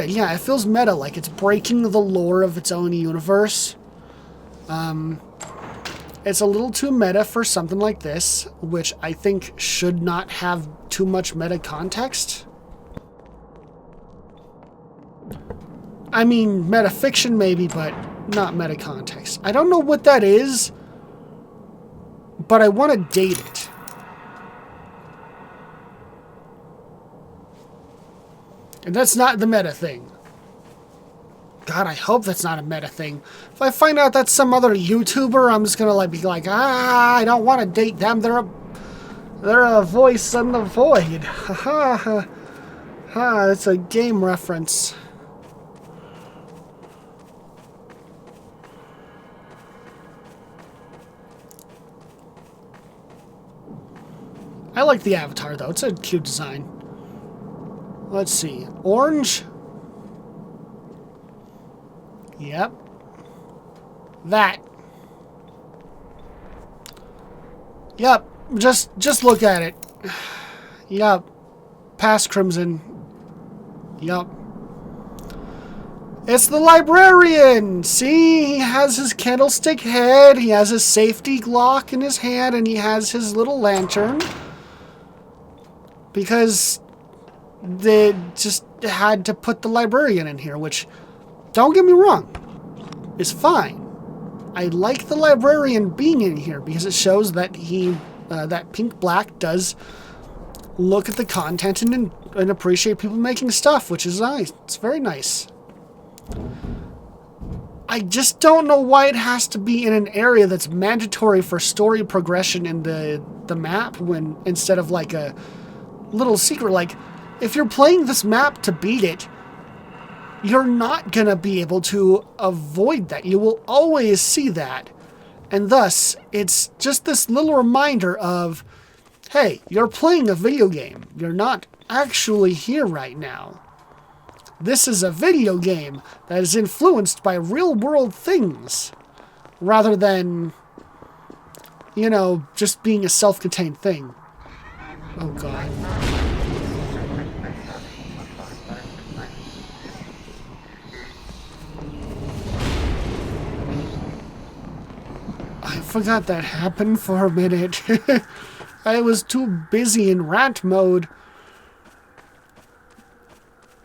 Yeah, it feels meta, like it's breaking the lore of its own universe. It's a little too meta for something like this, which I think should not have too much meta context. I mean, metafiction maybe, but not meta-context. I don't know what that is, but I want to date it. And that's not the meta thing. God, I hope that's not a meta thing. If I find out that's some other YouTuber, I'm just gonna like be like, I don't want to date them. They're a voice in the void. Ha ha ha. Ha, that's a game reference. I like the avatar though. It's a cute design. Let's see. Orange. Yep. That. Yep. Just look at it. Yep. Past Crimson. Yep. It's the librarian! See? He has his candlestick head, he has his safety Glock in his hand, and he has his little lantern. Because they just had to put the librarian in here, which, don't get me wrong, is fine. I like the librarian being in here because it shows that that Pink Black does look at the content and appreciate people making stuff, which is nice. It's very nice. I just don't know why it has to be in an area that's mandatory for story progression in the map when instead of like a little secret. Like, if you're playing this map to beat it, you're not gonna be able to avoid that. You will always see that. And thus, it's just this little reminder of, hey, you're playing a video game. You're not actually here right now. This is a video game that is influenced by real-world things, rather than, you know, just being a self-contained thing. Oh, God. I forgot that happened for a minute. I was too busy in rant mode.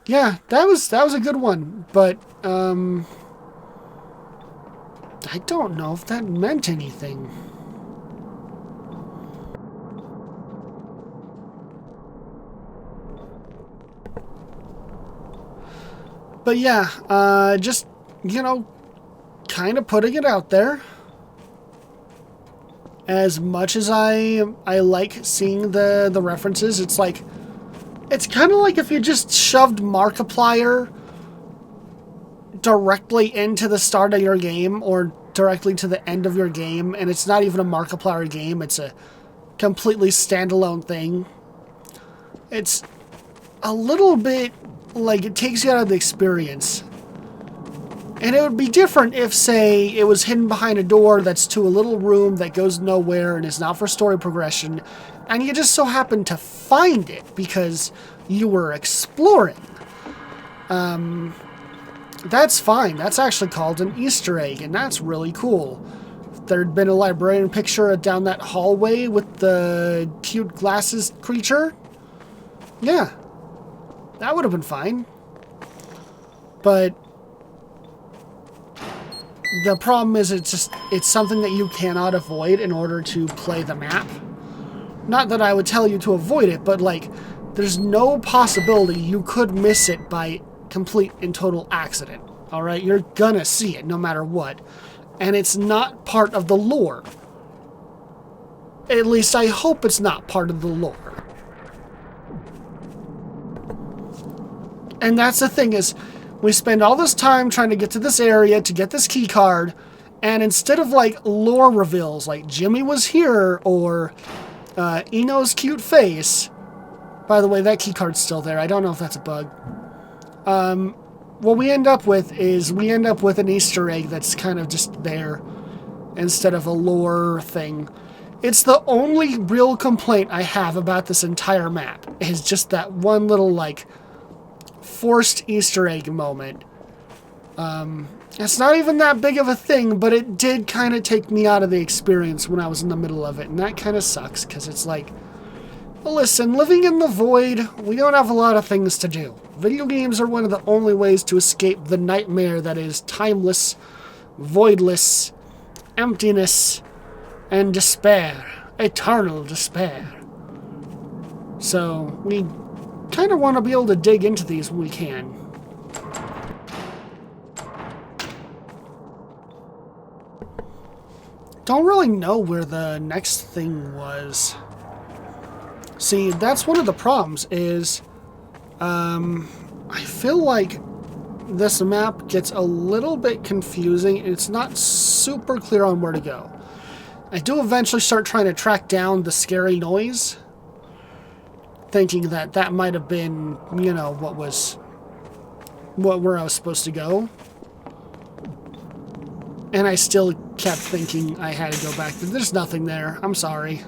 Yeah, that was a good one, but I don't know if that meant anything. But yeah, just, you know, kind of putting it out there. As much as I like seeing the references, it's like, it's kind of like if you just shoved Markiplier directly into the start of your game or directly to the end of your game, and it's not even a Markiplier game, it's a completely standalone thing. It's a little bit like it takes you out of the experience. And it would be different if, say, it was hidden behind a door that's to a little room that goes nowhere and is not for story progression, and you just so happen to find it because you were exploring. That's fine. That's actually called an Easter egg, and that's really cool. If there'd been a librarian picture down that hallway with the cute glasses creature, yeah, that would have been fine. But the problem is it's something that you cannot avoid in order to play the map. Not that I would tell you to avoid it, but like, there's no possibility you could miss it by complete and total accident. Alright? You're gonna see it no matter what. And it's not part of the lore. At least I hope it's not part of the lore. And that's the thing is, we spend all this time trying to get to this area to get this key card, and instead of like lore reveals like Jimmy was here or Eno's cute face. By the way, that key card's still there. I don't know if that's a bug. What we end up with is an Easter egg that's kind of just there instead of a lore thing. It's the only real complaint I have about this entire map is just that one little like forced Easter egg moment. It's not even that big of a thing, but it did kind of take me out of the experience when I was in the middle of it, and that kind of sucks, because it's like, Listen, living in the void, we don't have a lot of things to do. Video games are one of the only ways to escape the nightmare that is timeless, voidless, emptiness, and despair. Eternal despair. So, we kind of want to be able to dig into these when we can. Don't really know where the next thing was. See, that's one of the problems, is I feel like this map gets a little bit confusing. It's not super clear on where to go. I do eventually start trying to track down the scary noise, thinking that that might have been, you know, where I was supposed to go. And I still kept thinking I had to go back. There's nothing there. I'm sorry.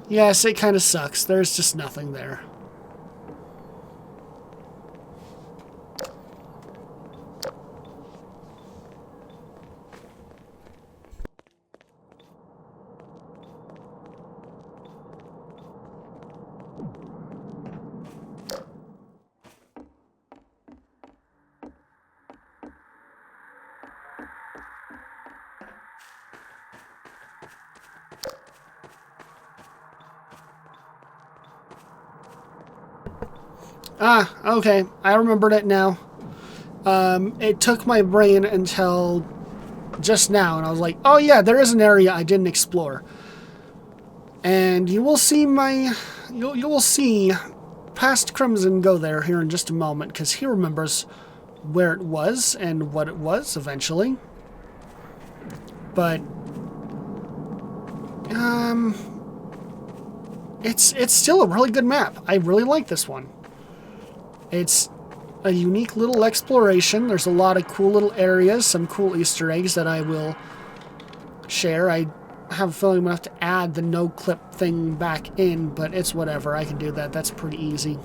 Yes, it kind of sucks. There's just nothing there. Ah, okay. I remembered it now. It took my brain until just now, and I was like, oh yeah, there is an area I didn't explore. And you will see you will see past Crimson go there here in just a moment, because he remembers where it was and what it was eventually. But it's still a really good map. I really like this one. It's a unique little exploration. There's a lot of cool little areas, some cool Easter eggs that I will share. I have a feeling I'm going to have to add the no-clip thing back in, but it's whatever. I can do that. That's pretty easy.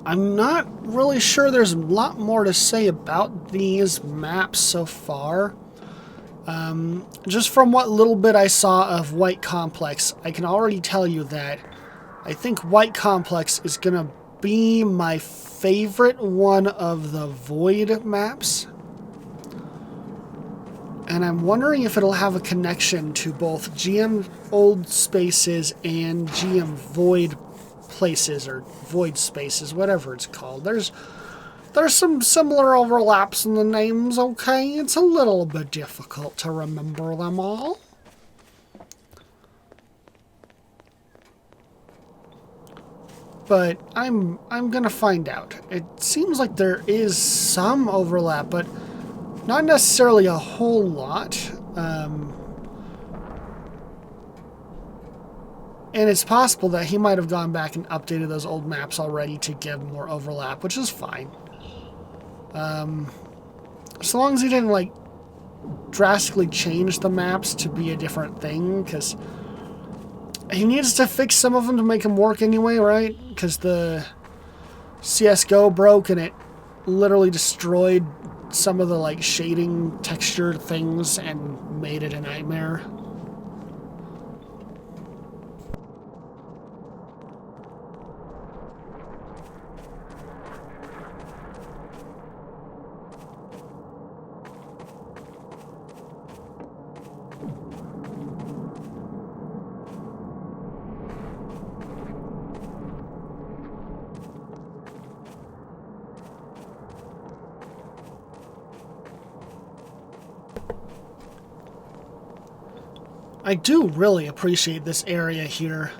I'm not really sure there's a lot more to say about these maps so far. Just from what little bit I saw of White Complex, I can already tell you that I think White Complex is going to be my favorite one of the Void maps. And I'm wondering if it'll have a connection to both GM Old Spaces and GM Void Places, or Void Spaces, whatever it's called. There's some similar overlaps in the names, okay? It's a little bit difficult to remember them all. But I'm gonna find out. It seems like there is some overlap, but not necessarily a whole lot. And it's possible that he might have gone back and updated those old maps already to give more overlap, which is fine. So long as he didn't, like, drastically change the maps to be a different thing, because he needs to fix some of them to make them work anyway, right? Because the CSGO broke and it literally destroyed some of the, like, shading texture things and made it a nightmare. I do really appreciate this area here.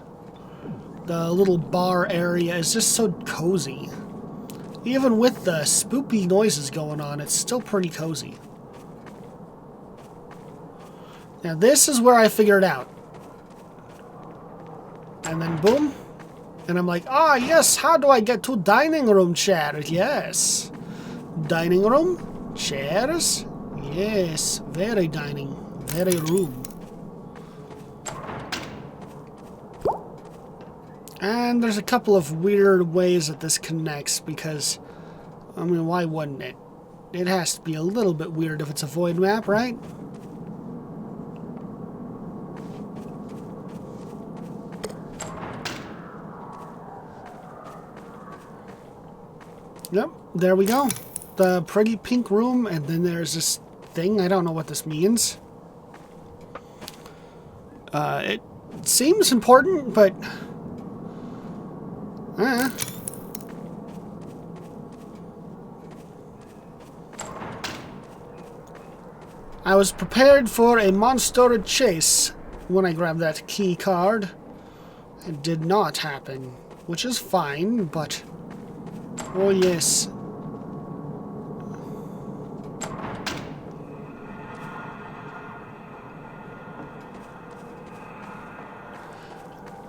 The little bar area is just so cozy. Even with the spoopy noises going on, it's still pretty cozy. Now this is where I figured out. And then boom. And I'm like, ah, yes, how do I get to dining room chair? Yes. Dining room? Chairs? Yes. Very dining. Very room. And there's a couple of weird ways that this connects because, I mean, why wouldn't it? It has to be a little bit weird if it's a void map, right? Yep, there we go. The pretty pink room, and then there's this thing. I don't know what this means. It seems important, but... I was prepared for a monster chase when I grabbed that key card. It did not happen, which is fine, but... Oh, yes.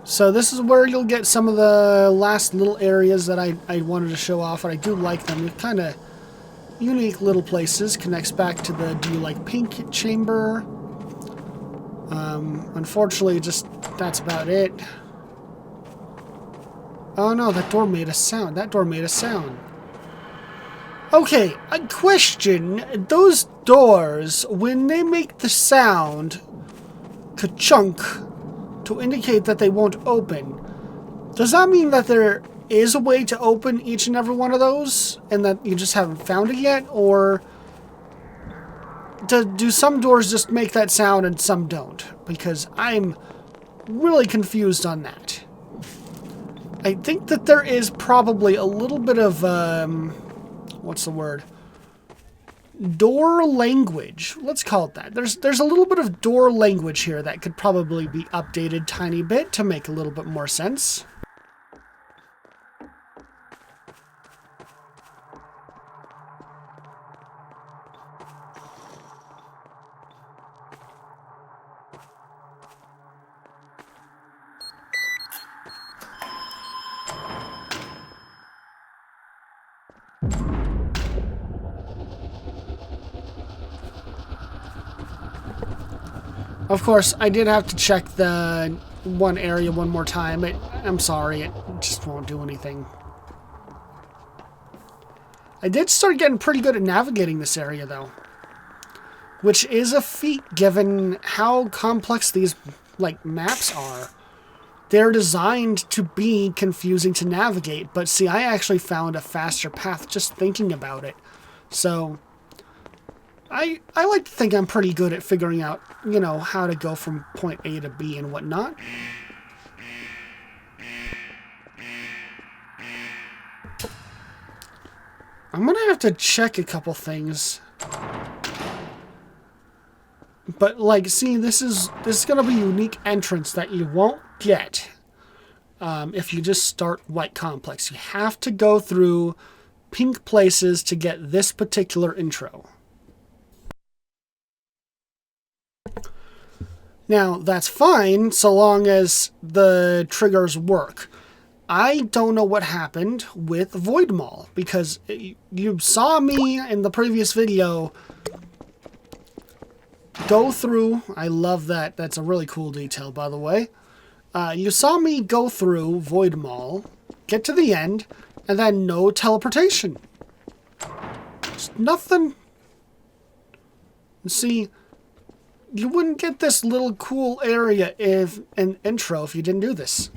So this is where you'll get some of the last little areas that I wanted to show off, and I do like them. They're kind of unique little places. Connects back to the Do You Like Pink chamber. Unfortunately, just that's about it. Oh no, that door made a sound. That door made a sound. Okay, a question. Those doors, when they make the sound ka-chunk to indicate that they won't open, does that mean that there is a way to open each and every one of those and that you just haven't found it yet? Or do some doors just make that sound and some don't? Because I'm really confused on that. I think that there is probably a little bit of, what's the word? Door language. Let's call it that. There's a little bit of door language here that could probably be updated tiny bit to make a little bit more sense. Of course, I did have to check the one area one more time. I'm sorry, it just won't do anything. I did start getting pretty good at navigating this area, though. Which is a feat, given how complex these, like, maps are. They're designed to be confusing to navigate, but see, I actually found a faster path just thinking about it. So... I like to think I'm pretty good at figuring out, you know, how to go from point A to B and whatnot. I'm gonna have to check a couple things. But, like, see, this is gonna be a unique entrance that you won't get if you just start White Complex. You have to go through pink places to get this particular intro. Now, that's fine, so long as the triggers work. I don't know what happened with Void Mall, because you saw me in the previous video go through... I love that. That's a really cool detail, by the way. You saw me go through Void Mall, get to the end, and then no teleportation. Just nothing. See... You wouldn't get this little cool area if an intro if you didn't do this.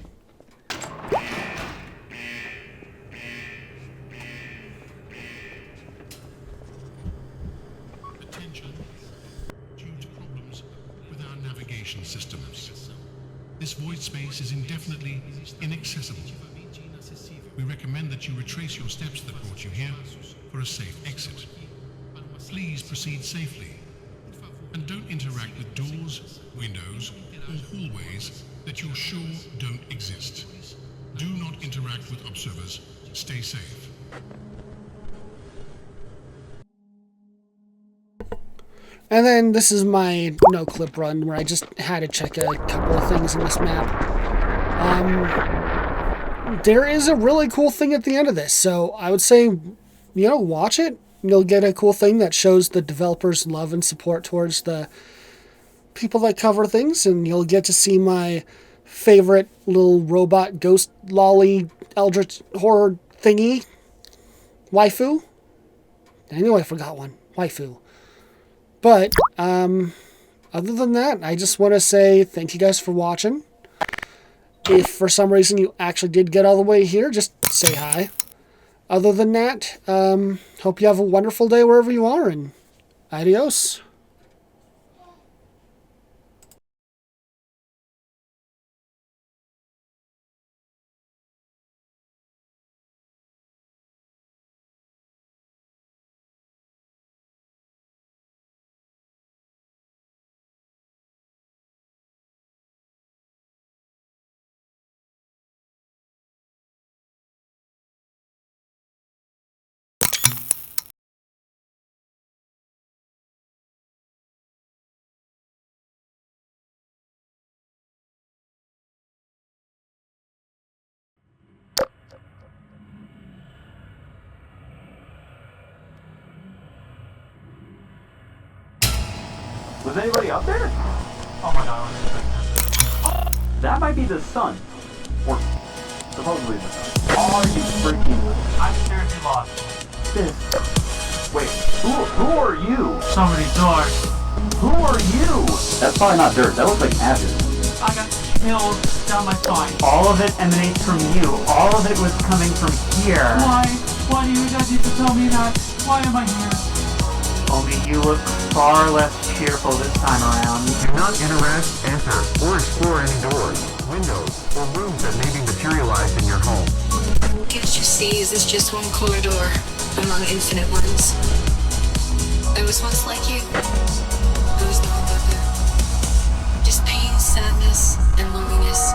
Attention. Due to problems with our navigation systems, this void space is indefinitely inaccessible. We recommend that you retrace your steps that brought you here for a safe exit. Please proceed safely. And don't interact with doors, windows, or hallways that you're sure don't exist. Do not interact with observers. Stay safe. And then this is my no-clip run where I just had to check a couple of things in this map. There is a really cool thing at the end of this, so I would say, watch it. You'll get a cool thing that shows the developers' love and support towards the people that cover things, and you'll get to see my favorite little robot ghost lolly eldritch horror thingy waifu. I knew I forgot one. Waifu. But other than that, I just want to say thank you guys for watching. If for some reason you actually did get all the way here, just say hi. Other than that, hope you have a wonderful day wherever you are, and adios. Was anybody up there? Oh my god. That might be the sun. Or supposedly the sun. Are you freaking... I'm seriously lost. This... Wait, who are you? Somebody's dark. Who are you? That's probably not dirt. That looks like ashes. I got killed down my spine. All of it emanates from you. All of it was coming from here. Why? Why do you guys need to tell me that? Why am I here? Only you look far less cheerful this time around. Do not interact, enter, or explore any doors, windows, or rooms that may be materialized in your home. Can't you see, is this just one corridor among infinite ones? I was once like you. I was no other. Just pain, sadness, and loneliness.